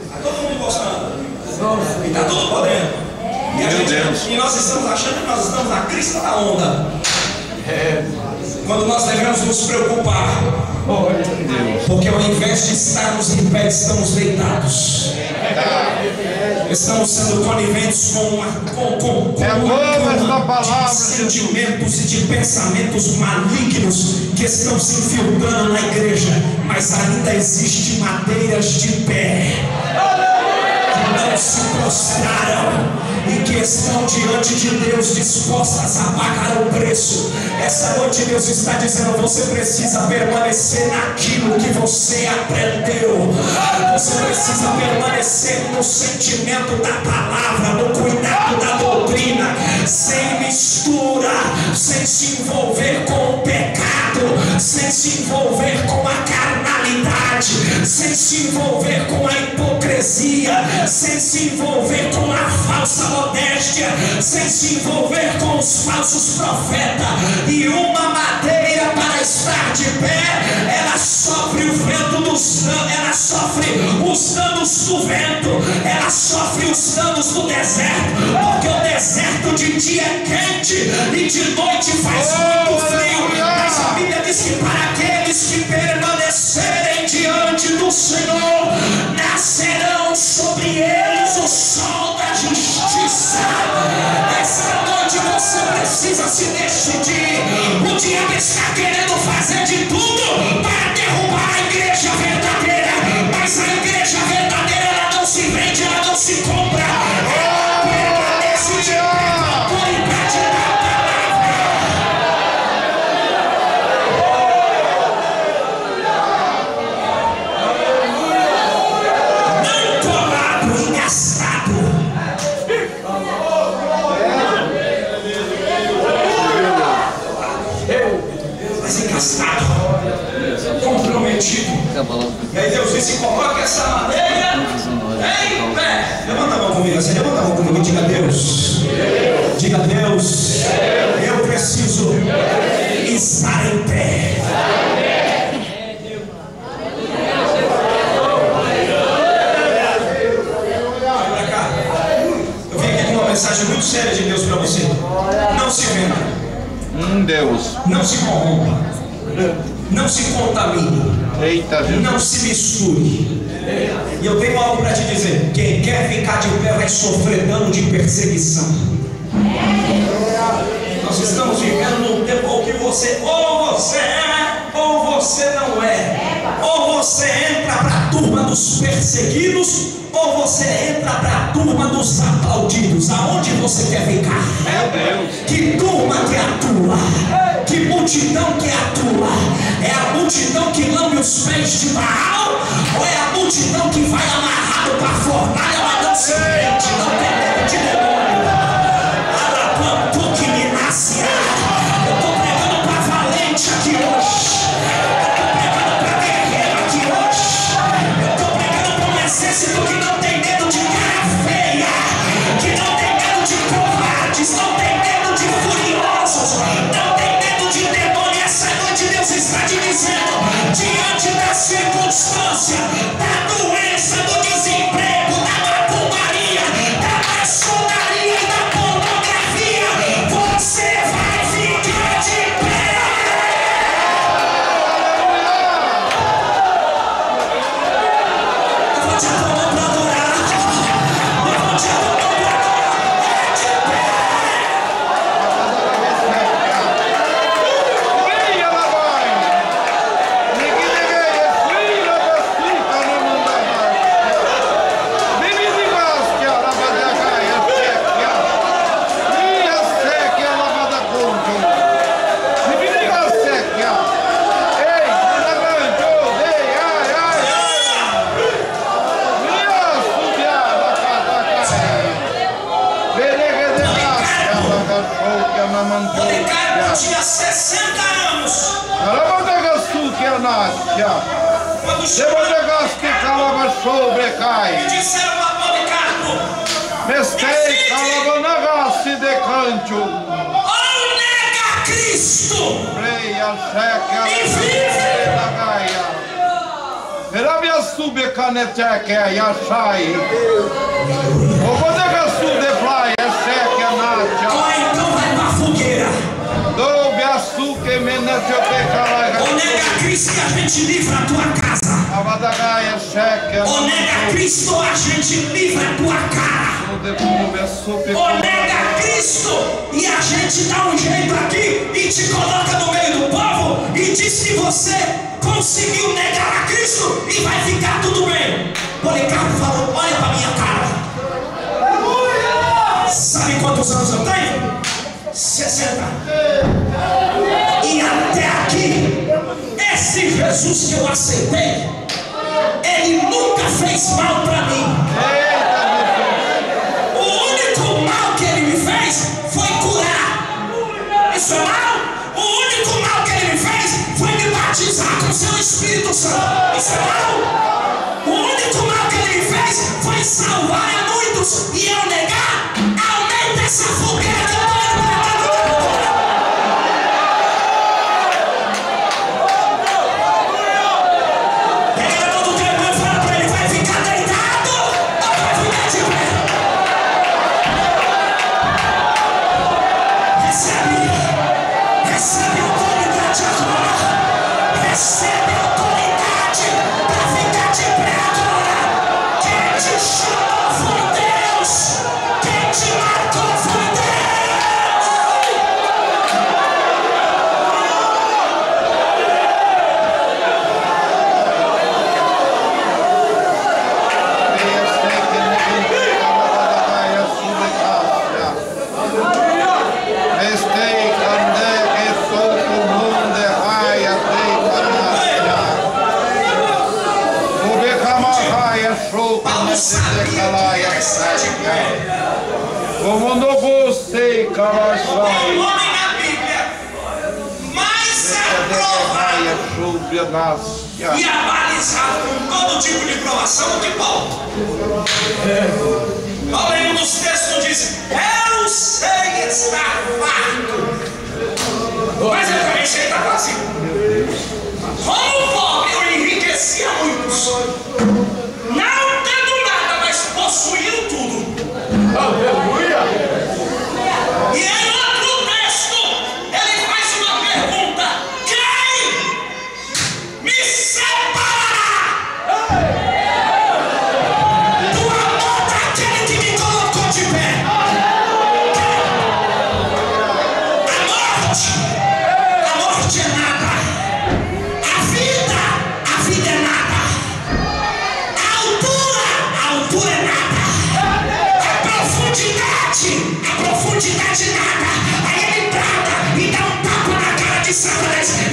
Está todo mundo gostando. E está tudo podendo. E nós estamos achando que nós estamos na crista da onda. Quando nós devemos nos preocupar, porque ao invés de estarmos em pé, estamos deitados. Estamos sendo coniventes com de sentimentos e de pensamentos malignos que estão se infiltrando na igreja. Mas ainda existe madeiras de pé que não se prostraram e que estão diante de Deus dispostas a pagar o preço. Essa noite Deus está dizendo: você precisa permanecer naquilo que você aprendeu. Você precisa permanecer no sentimento da palavra, no cuidado da doutrina, sem mistura, sem se envolver com o pecado, sem se envolver com a carnalidade, sem se envolver com a hipocrisia, sem se envolver com a falsa modéstia, sem se envolver com os falsos profetas. E uma madeira, para estar de pé, ela sofre o vento dos danos, ela sofre os danos do vento, ela sofre os danos do deserto, porque o deserto de dia é quente e de noite faz muito frio. Mas a Bíblia diz que para aqueles que permanecerem diante do Senhor, nascerão sobre eles o sol da justiça. Essa noite você precisa se decidir. O diabo está querendo fazer de tudo para derrubar a igreja verdadeira, mas a igreja verdadeira, ela não se vende, ela não se compra. Ela permanece de pé com a autoridade da palavra. Deus. Não se corrompa. Não se contamine. Eita, Jesus. Não se misture. E eu tenho algo para te dizer. Quem quer ficar de pé vai sofrer dano de perseguição. Nós estamos vivendo num tempo em que você ou você é ou você não é. Ou você entra para a turma dos perseguidos, ou você entra para a turma dos aplaudidos. Aonde você quer ficar? Que turma que atua? Que multidão que atua? É a multidão que lambe os pés de Baal? Ou é a multidão que vai amarrado para a fornalha, mas não se prende, não tem medo de demônio? Tu que me nasce. Eu estou pregando para valente aqui hoje. Exército que não tem medo de cara feia, que não tem medo de covardes, não tem medo de furiosos, não tem medo de demônio. Essa noite Deus está te dizendo, diante da circunstância, da doença, do desemprego, da macumbaria, da maçonaria e da pornografia, você vai ficar de pé. Policarpo tinha 60 anos. Quando chegou, e disseram a Policarpo: ou nega Cristo e vive. Ou então vai pra fogueira. Ou nega Cristo que a gente livra a tua casa. Ou nega Cristo a gente livra a tua cara. Ou nega Cristo e a gente dá um jeito aqui e te coloca no meio do povo e diz que você conseguiu negar a Cristo e vai ficar tudo bem. Policarpo falou: olha pra minha cara. Sabe quantos anos eu tenho? 60. E até aqui, esse Jesus que eu aceitei, ele nunca fez mal para mim. O único mal que ele me fez foi curar. Isso é mal? O único mal que ele me fez foi me batizar com seu Espírito Santo. Isso é mal? O único mal que ele me fez foi salvar a muitos e eu negar. Aumenta essa fogueira que eu tô indo pra cá. Recebe autoridade para ficar de pé agora. Quem te chamou foi Deus. Quem te marcou foi como não gostei, cara. Tem um homem na Bíblia mais aprovado e abalizado com todo tipo de provação do que Paulo. Paulo em um dos textos diz: eu sei estar farto, mas eu também sei estar vazio. Como pobre eu enriquecia muitos, não tendo nada, mas possuindo tudo. Aleluia! E em outro texto, ele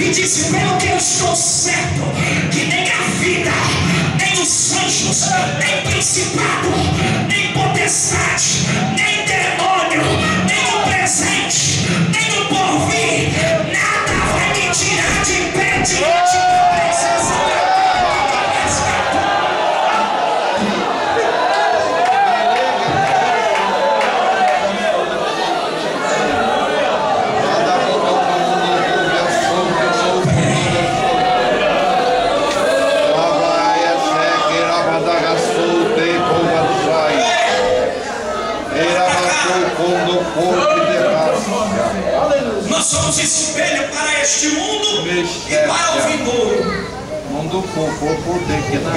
e disse: pelo que eu estou certo, que nem a vida, nem os anjos, nem principado, nem potestade, nem demônio, nem o presente, nem o porvir, nada vai me tirar de pé diante da presença da Nós somos espelho para este mundo e para o vindouro.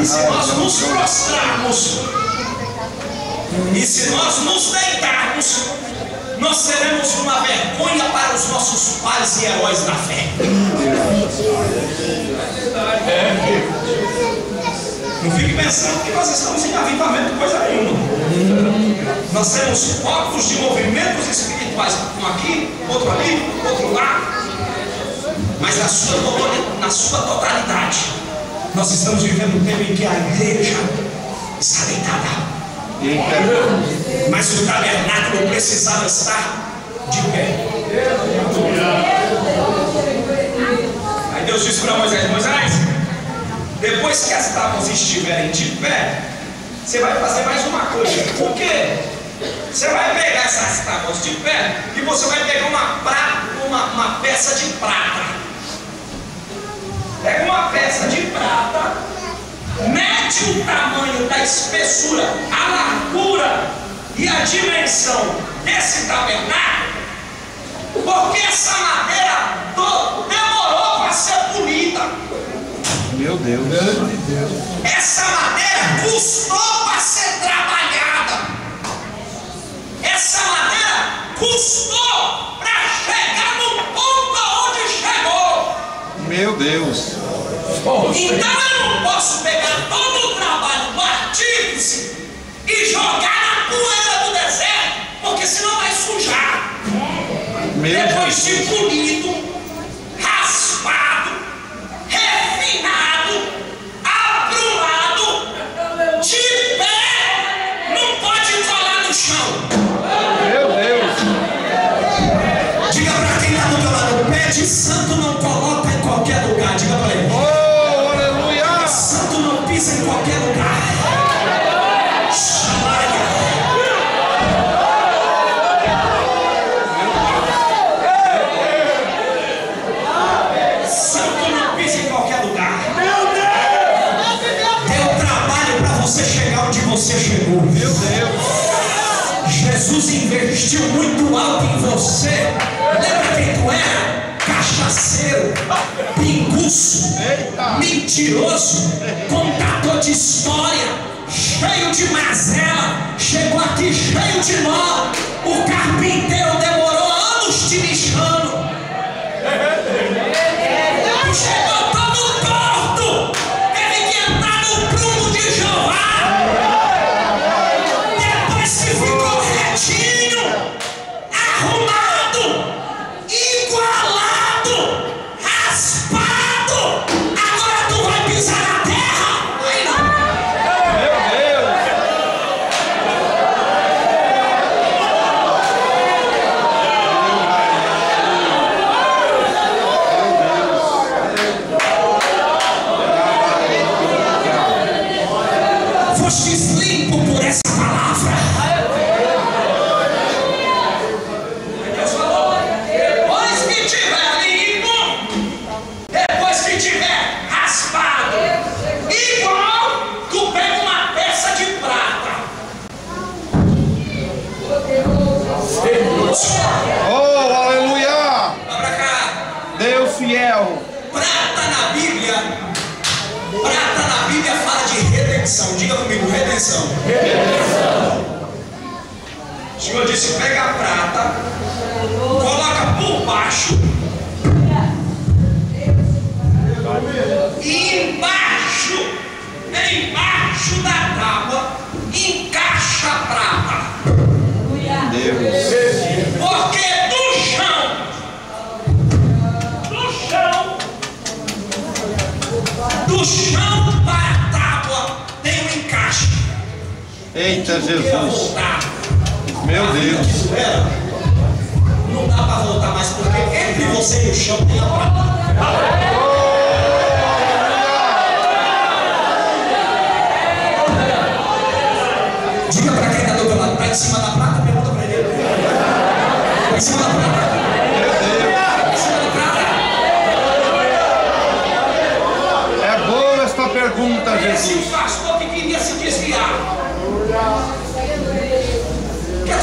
E se nós nos prostrarmos, e se nós nos deitarmos, nós seremos uma vergonha para os nossos pais e heróis da fé. Não fique pensando que nós estamos em avivamento coisa nenhuma. Nós temos focos de movimentos espirituais, um aqui, outro ali, outro lá, mas na sua totalidade, nós estamos vivendo um tempo em que a igreja está deitada, mas o tabernáculo precisava estar de pé. Aí Deus disse para Moisés: Moisés, depois que as tábuas estiverem de pé, você vai fazer mais uma coisa. Por quê? Você vai pegar essas tábuas de pé e você vai pegar uma peça de prata. Pega uma peça de prata, mede o tamanho da espessura, a largura e a dimensão desse tabernáculo, porque essa madeira demorou para ser polida. Meu Deus. Essa madeira custou para ser trabalhada. Essa madeira custou para chegar no ponto onde chegou. Meu Deus. Então eu não posso pegar todo o trabalho do artífice e jogar na poeira do deserto, porque senão vai sujar. Depois de polido, raspado, refinado, aprumado, de pé, não pode colar no chão. Meu Deus. Diga para quem está do teu lado: pé de santo não coloca em qualquer lugar. Diga para ele: Oh, aleluia. santo não pisa em qualquer lugar. Santo não pisa em qualquer lugar. Deu trabalho para você chegar onde você chegou. Meu Deus. Jesus investiu muito alto em você. Lembra quem tu era? Cachaceiro, pinguço, mentiroso, contador de história, cheio de mazela. Chegou aqui cheio de nó. O carpinteiro demorou anos te lixando. Tu chegou todo torto. Teve que entrar no prumo de Jeová. Depois que ficou retinho, arrumado, igualado, raspado, agora tu vai pisar na terra? Aí não. Meu Deus. Fostes limpo por essa palavra. Deus falou: depois que tiver limpo, depois que tiver raspado, igual tu pega uma peça de prata. Oh, aleluia. Vai pra cá. Deus fiel. Prata na Bíblia fala de redenção. Diga comigo: redenção. O Senhor disse: pega a prata, coloca por baixo, e embaixo da tábua, encaixa a prata. Porque do chão Eita, que queira Jesus. voltar. Meu A vida Deus. que tu era, não dá para voltar mais, porque entre você e o chão tem a prata. Diga para quem está do outro lado, está em cima da prata, pergunta para ele. Está em cima da prata. Está em cima da prata. É boa esta pergunta, Esse Jesus. pastor que queria se desviar. Porque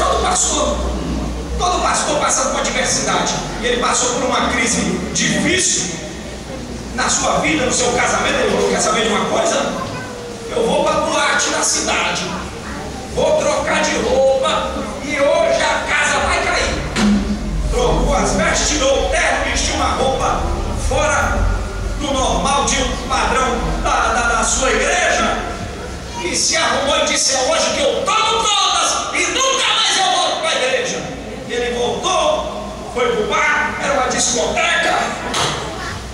todo pastor passa por adversidade. E ele passou por uma crise difícil na sua vida, no seu casamento. Ele falou: quer saber de uma coisa? Eu vou para a boate da cidade, vou trocar de roupa e hoje a casa vai cair. Trocou as vestes, tirou o terno, vestiu uma roupa fora do normal, de um padrão da sua igreja, e se arrumou e disse: é hoje que eu tomo todas e nunca mais eu volto para a igreja. E ele voltou, foi para o bar, era uma discoteca,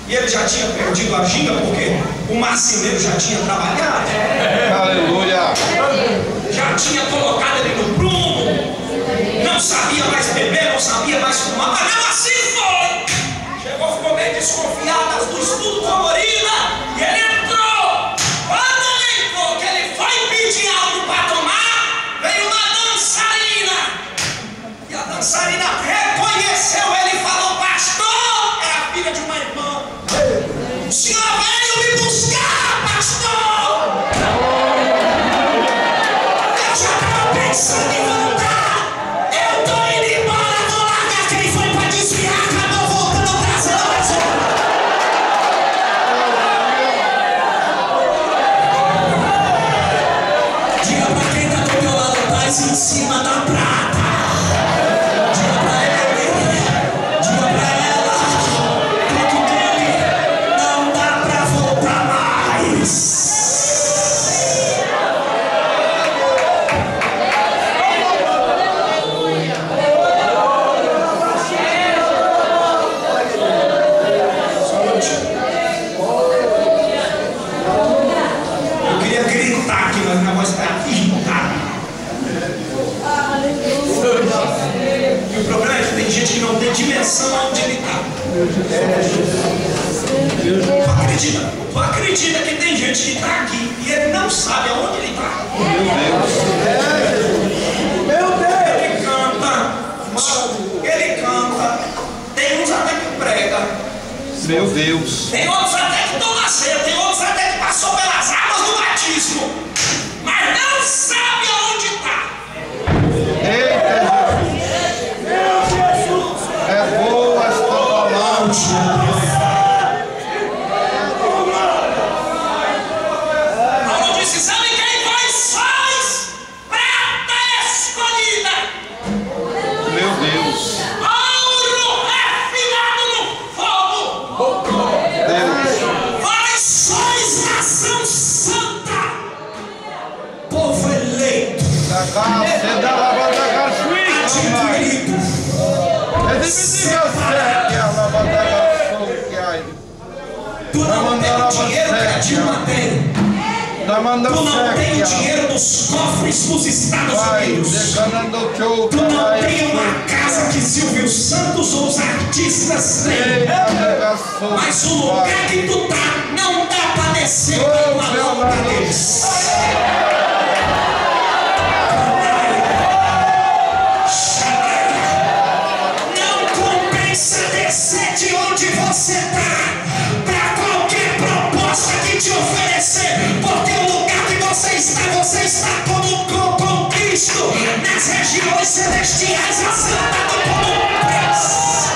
e ele já tinha perdido a ginga porque o marceneiro já tinha trabalhado, Aleluia. já tinha colocado ele no prumo, não sabia mais beber, não sabia mais fumar, mas mesmo assim foi. Chegou, ficou meio desconfiado das luzes tudo colorida, e ele entrou. Quando ele entrou, que ele foi pedir algo para tomar, veio uma dançarina, e a dançarina reconheceu ele e falou: pastor, é a filha de uma irmã. O senhor veio me buscar, pastor. Eu já estava pensando em voltar. Eu estou indo embora, vou largar quem foi para desviar, acabou voltando trazendo mais um. Diga para quem está do meu lado, estás em cima da prata. Diga para ele, diga para ela, tudo dele não dá para voltar mais. Eu queria gritar aqui, mas minha voz está irritada. E o problema é que tem gente que não tem dimensão aonde ele está. Tu acredita que tem gente que está aqui e ele não sabe aonde ele está? Ele canta, tem uns até que prega, Meu Deus. tem outros até que toma ceia, tem outros até que passou pelas águas do batismo, mas não sabe aonde está. Eita, Jesus. É boa esta palavra. Paulo disse: sabe quem vós sois? Prata escolhida, Meu Deus. ouro refinado no fogo. Deus. Vós sois nação santa, povo eleito, Da casa, da lavada da cachuíca, pai. adquirido. É dividir a série, a lavada da cachuíca. Tu não tem o dinheiro que a Dilma tem. Da manda Tu não tem o séria. dinheiro dos cofres dos Estados Vai, Unidos. decanando o teu Tu não pai. tem uma casa que Silvio Santos ou os artistas têm. Mas o lugar que tu tá não dá para descer pela obra deles. Não compensa descer de onde você tá para qualquer proposta que te oferecer, porque o lugar que você está com Cristo nas regiões celestiais, assentado como um príncipe.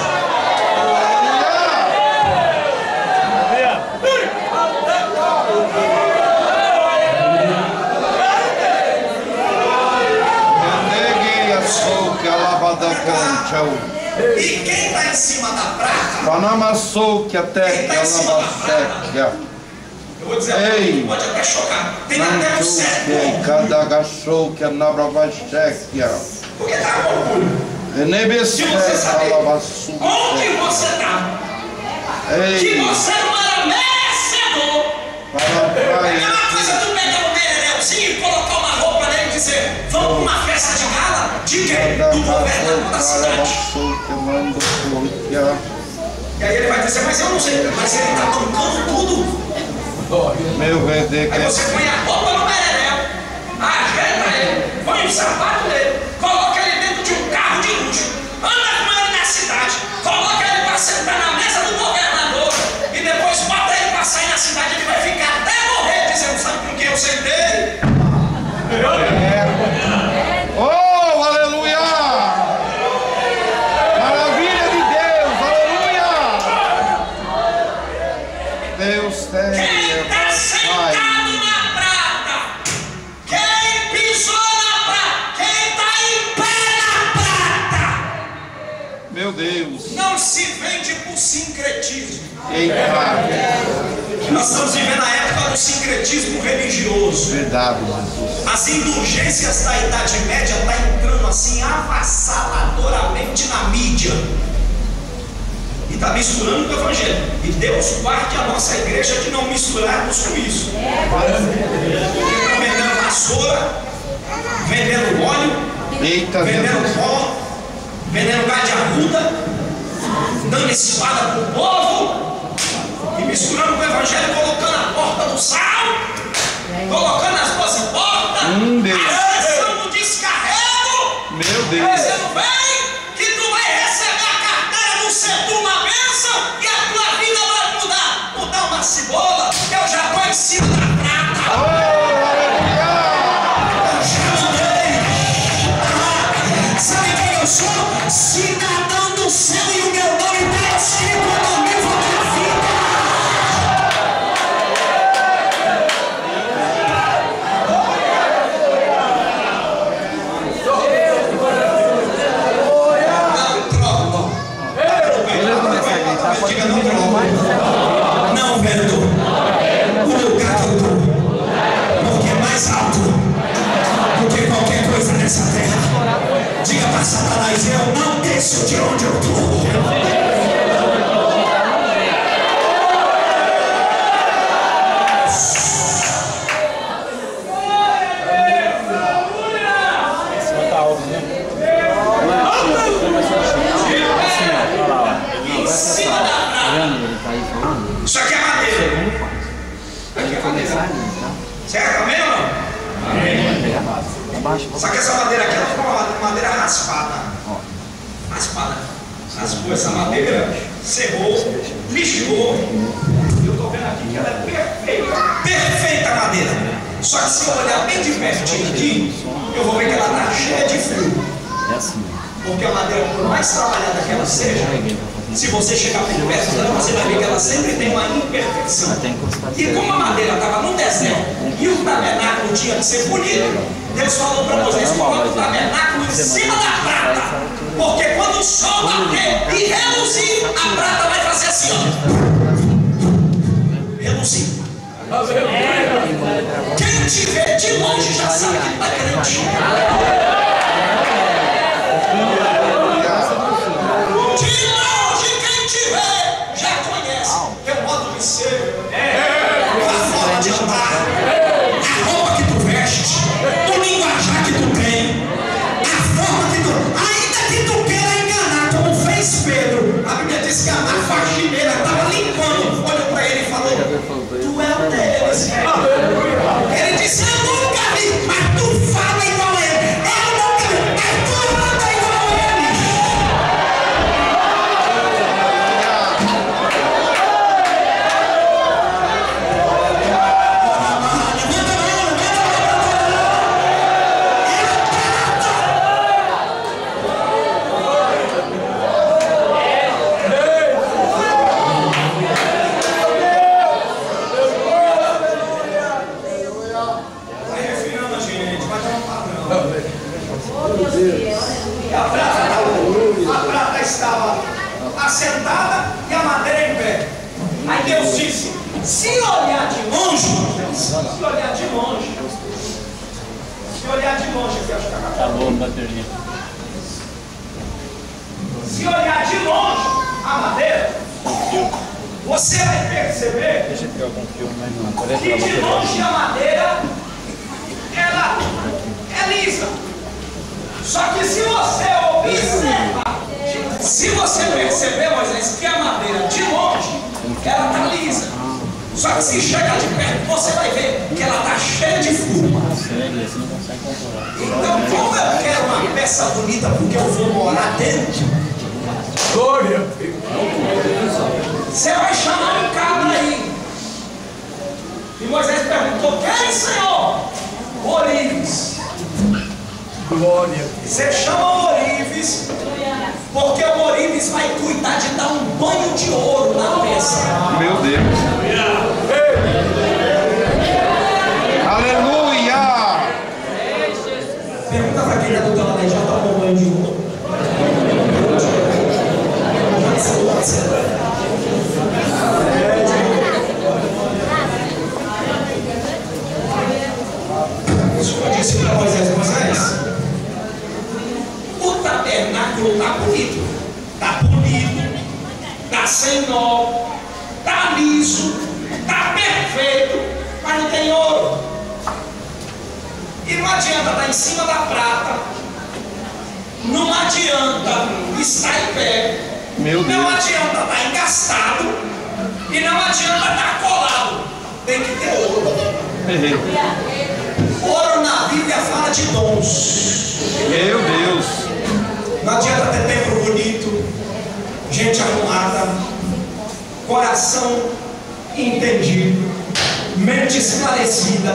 E quem está em cima da prata? Panamassou que até que ela seca. Eu vou dizer uma coisa, pode até chocar. Tem até um certo que cada agachou que a nabra seca. porque está com orgulho. Se você saber onde você está, que você não era merecedor. É uma coisa tu pegar um merenelzinho e colocar uma roupa nele e dizer: cabeça de gala de quem? Do governador da cidade. E aí ele vai dizer, mas eu não sei, mas ele está bancando tudo. Meu Deus. Aí você põe a roupa no bererel, ajeita ele, põe o sapato dele, coloca ele dentro de um carro de luxo, anda com ele na cidade, coloca ele para sentar na mesa do governador e depois bota ele para sair na cidade. Ele vai ficar até morrer dizendo, sabe com quem eu sentei? Oh, aleluia! Maravilha de Deus, aleluia! Deus tem. Quem está sentado na prata? Quem pisou na prata? Quem está em pé na prata? Meu Deus. Não se vende por sincretismo. Eita. Nós estamos vivendo a época do sincretismo religioso. Verdade, Jesus. As indulgências da Idade Média estão entrando assim avassaladoramente na mídia. E está misturando com o Evangelho. E Deus guarde a nossa igreja de não misturarmos com isso. Estão vendendo vassoura, vendendo óleo, Eita, vendendo Jesus. pó, vendendo gás de arruda, dando espada para o povo. E misturando com o Evangelho, colocando a porta do sal, colocando as 12 portas, Deus. a sessão do descarrego. Meu Deus. Dizendo, vem, que tu vai receber a carteira do Sedu, uma bênção, e a tua vida vai mudar. Mudar uma cebola, eu já estou em cima da prata. Oh, aleluia! Eu já mudei. Sabe quem eu sou? Cidadão do céu, e o meu nome está escrito no livro da vida. Não vendo o lugar que eu estou, porque é mais alto do que qualquer coisa nessa terra. Diga para Satanás, eu não desço de onde eu estou. Isso aqui é madeira. Aqui é madeira. Certo? Amém ou não? Amém. Só que essa madeira aqui ela foi uma madeira raspada. Raspada. Raspou essa madeira, serrou, lixou. Eu estou vendo aqui que ela é perfeita. Perfeita madeira. Só que se eu olhar bem de pertinho aqui, eu vou ver que ela está cheia de fio. Porque a madeira, por mais trabalhada que ela seja, se você chegar bem perto dela, você vai ver que ela sempre tem uma imperfeição. E como a madeira estava no deserto e o tabernáculo tinha que ser bonito, Deus falou para Moisés: coloca o tabernáculo em cima da prata, porque quando o sol bater e reluzir, a prata vai fazer assim, ó. Reluzir. Quem te vê de longe já sabe que está crente. De longe, quem te vê já conhece teu modo de ser, a forma de andar, a roupa que tu veste, o linguajar que tu tem, a forma que tu. Ainda que tu queira enganar, como fez Pedro, a Bíblia diz que a faxineira estava limpando, olhou para ele e falou: tu é o deles. Ele disse: eu nunca vi, mas tu fala igual a ele. Eu nunca vi, mas tu anda igual a ele. Vai refinando a gente, vai ter um padrão. E a prata estava assentada e a madeira em pé. Aí Deus disse: se olhar de longe, se olhar de longe, se olhar de longe, aqui acho que acabou. bateria. Se olhar de longe a madeira, você vai perceber Deixa eu pegar algum filme, mas não. Parece que de longe a madeira ela é lisa. Só que se você observar, se você perceber, Moisés, que a madeira de longe, ela está lisa. Só que se chegar de perto, você vai ver que ela está cheia de furo. Então, como eu quero uma peça bonita, porque eu vou morar dentro, glória, você vai chamar um cabra aí. E Moisés perguntou: quem, Senhor? Orives. Glória. Você chama Orives, porque o Orives vai cuidar de dar um banho de ouro na peça. Meu Deus. Aleluia. Pergunta para quem está do teu lado aí: já tomou banho de ouro? Eu disse para Moisés: Moisés, o tabernáculo está bonito, está sem nó, está liso, está perfeito, mas não tem ouro. E não adianta estar em cima da prata, não adianta estar em pé, não adianta estar engastado e não adianta estar colado. Tem que ter ouro. Ouro na Bíblia fala de dons. Meu Deus. Não adianta ter templo bonito, gente arrumada, coração entendido, mente esclarecida.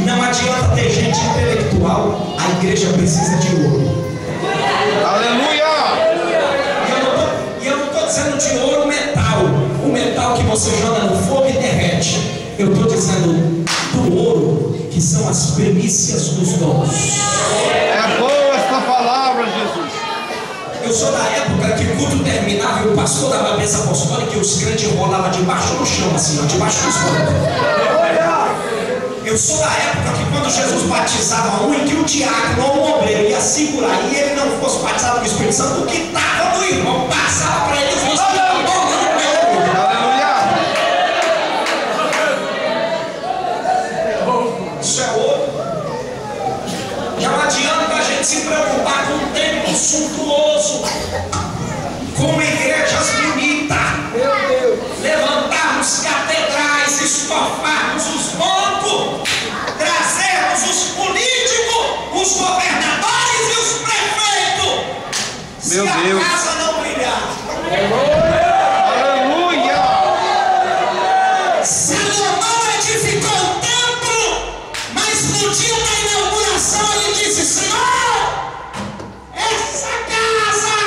Não adianta ter gente intelectual. A igreja precisa de ouro. Aleluia. E eu não estou dizendo de ouro metal, o metal que você joga no fogo e derrete. Eu estou dizendo do ouro, que são as primícias dos dons. É boa esta palavra, Jesus. Eu sou da época que o culto terminava e o pastor dava a mesa apostólica e os crentes rolavam debaixo do chão, assim, ó, debaixo dos bancos. Eu sou da época que quando Jesus batizava um, em que o diácono ou o obreiro ia segurar e ele não fosse batizado com o Espírito Santo, o que estava no irmão passava para ele e falava: isso é ouro. Não adianta a gente se preocupar com um templo suntuoso, com igrejas bonitas, levantarmos catedrais, estofarmos os bancos, trazermos os políticos, os governadores e os prefeitos. Meu se Deus. a casa não brilhar. Aleluia. Salomão edificou um templo, mas no dia da inauguração ele disse: Senhor, essa casa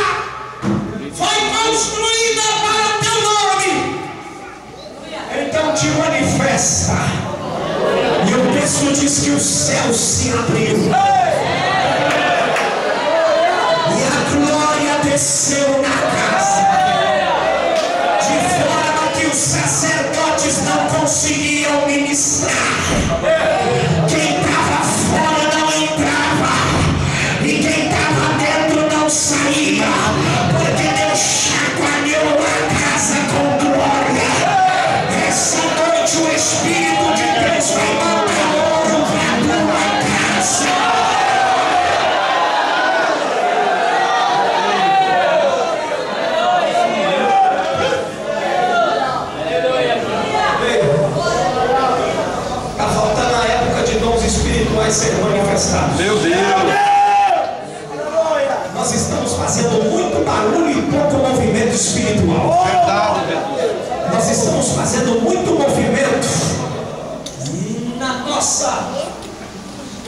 foi construída para o teu nome, então te manifesta. E o texto diz que os céus se abriram e a glória desceu na casa, de forma que os sacerdotes não conseguiam ministrar. Quem estava fora não entrava e quem estava dentro não saía, porque Deus chacoalhou a casa com glória. Essa noite o Espírito de Deus vai mandar ouro para a tua casa. Está faltando a época de dons espirituais ser manifestados. Meu Deus. Nós estamos fazendo muito barulho e pouco movimento espiritual. Verdade, Jesus. Nós estamos fazendo muito movimento na nossa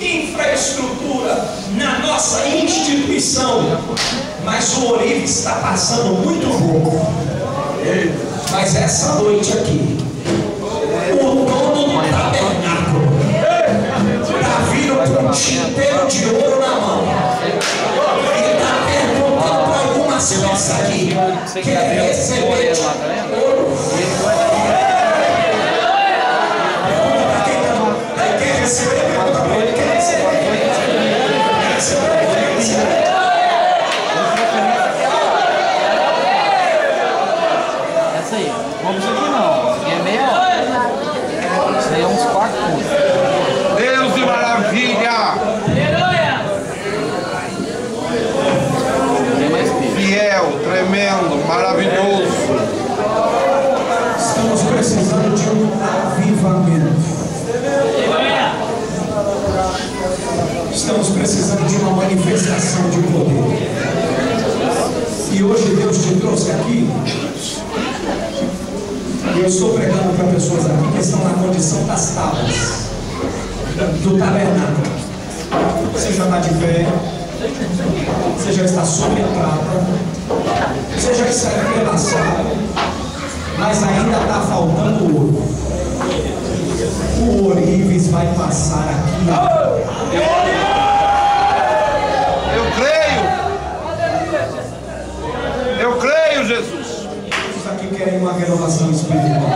infraestrutura, na nossa instituição, mas o Orives está passando muito pouco. Mas essa noite aqui, o dono do tabernáculo está vindo com um tinteiro de ouro na mão e está perguntando para algumas peças aqui: quer receber ouro? Pergunta para quem não quer receber, pergunta para ele: quer receber? Quer receber? Quer receber? Essa aí, vamos isso aqui não. Isso aqui é meia hora. Isso aí é uns 4 pontos. Deus de maravilha. E eu estou pregando para pessoas aqui que estão na condição das tábuas do tabernáculo. Você já está de pé, você já está sobre a prata, você já está entrelaçado, mas ainda está faltando o ouro. O ourives vai passar aqui. Eu creio, Jesus. Os aqui querem uma renovação espiritual.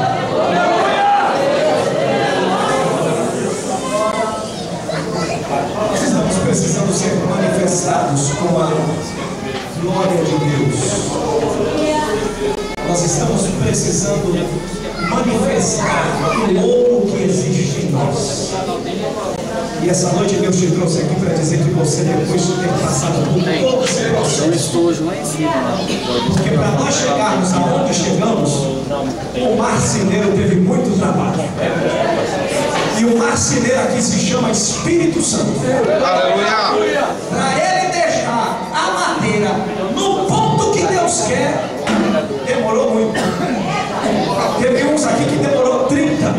Nós estamos precisando ser manifestados com a glória de Deus. Nós estamos precisando manifestar o ouro que existe em nós. E essa noite Deus te trouxe aqui para dizer que você, depois de ter passado por todo esse processo, porque para nós chegarmos aonde chegamos, o marceneiro teve muito trabalho. E o marceneiro aqui se chama Espírito Santo. Aleluia. Para ele deixar a madeira no ponto que Deus quer, demorou muito. Teve uns aqui que demorou 30,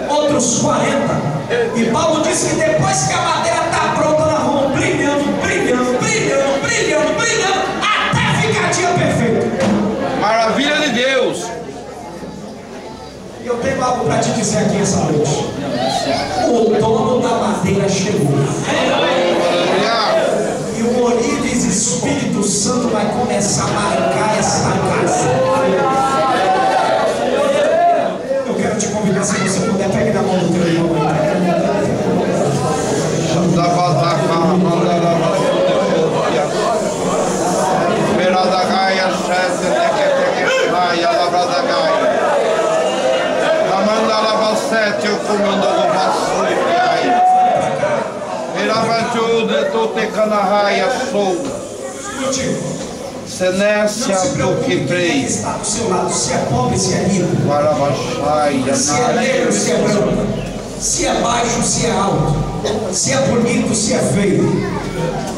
outros 40. E Paulo disse que depois que a madeira está pronta, nós vamos brilhando, até ficar dia perfeito. Maravilha de Deus. E eu tenho algo para te dizer aqui essa noite. O dono da madeira chegou. E o ourives Espírito Santo vai começar a marcar essa casa. Eu quero te convidar, se você puder, pegue na mão do teu irmão. Eu comando do vassoio. Miravantude tu te canarraia sou. Senécia do que prei. Está do seu lado, se é pobre, se é rico, se é negro, se é branco, se é baixo, se é alto, se é bonito, se é feio.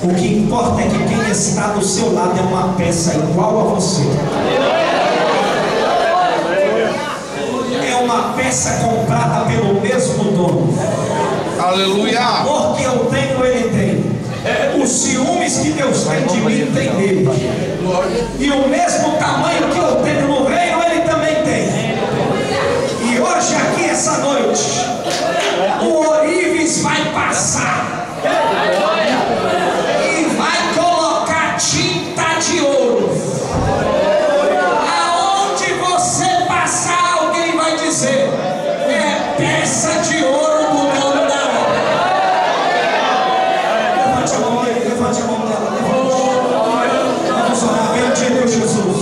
O que importa é que quem está do seu lado é uma peça igual a você. É uma peça comprada pelo mesmo dono. Aleluia. O amor que eu tenho, ele tem. Os ciúmes que Deus tem de mim, tem dele. E o mesmo tamanho que eu tenho no reino, ele também tem. E hoje aqui, essa noite, o ourives vai passar e vai colocar tinta de ouro. Aonde você passar, alguém vai dizer: é peça de ouro do dono da obra. Levante a mão aí, levante a mão dela, levante. Vamos orar, bendito Jesus.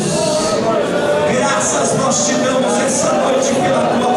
Graças nós te damos essa noite pela tua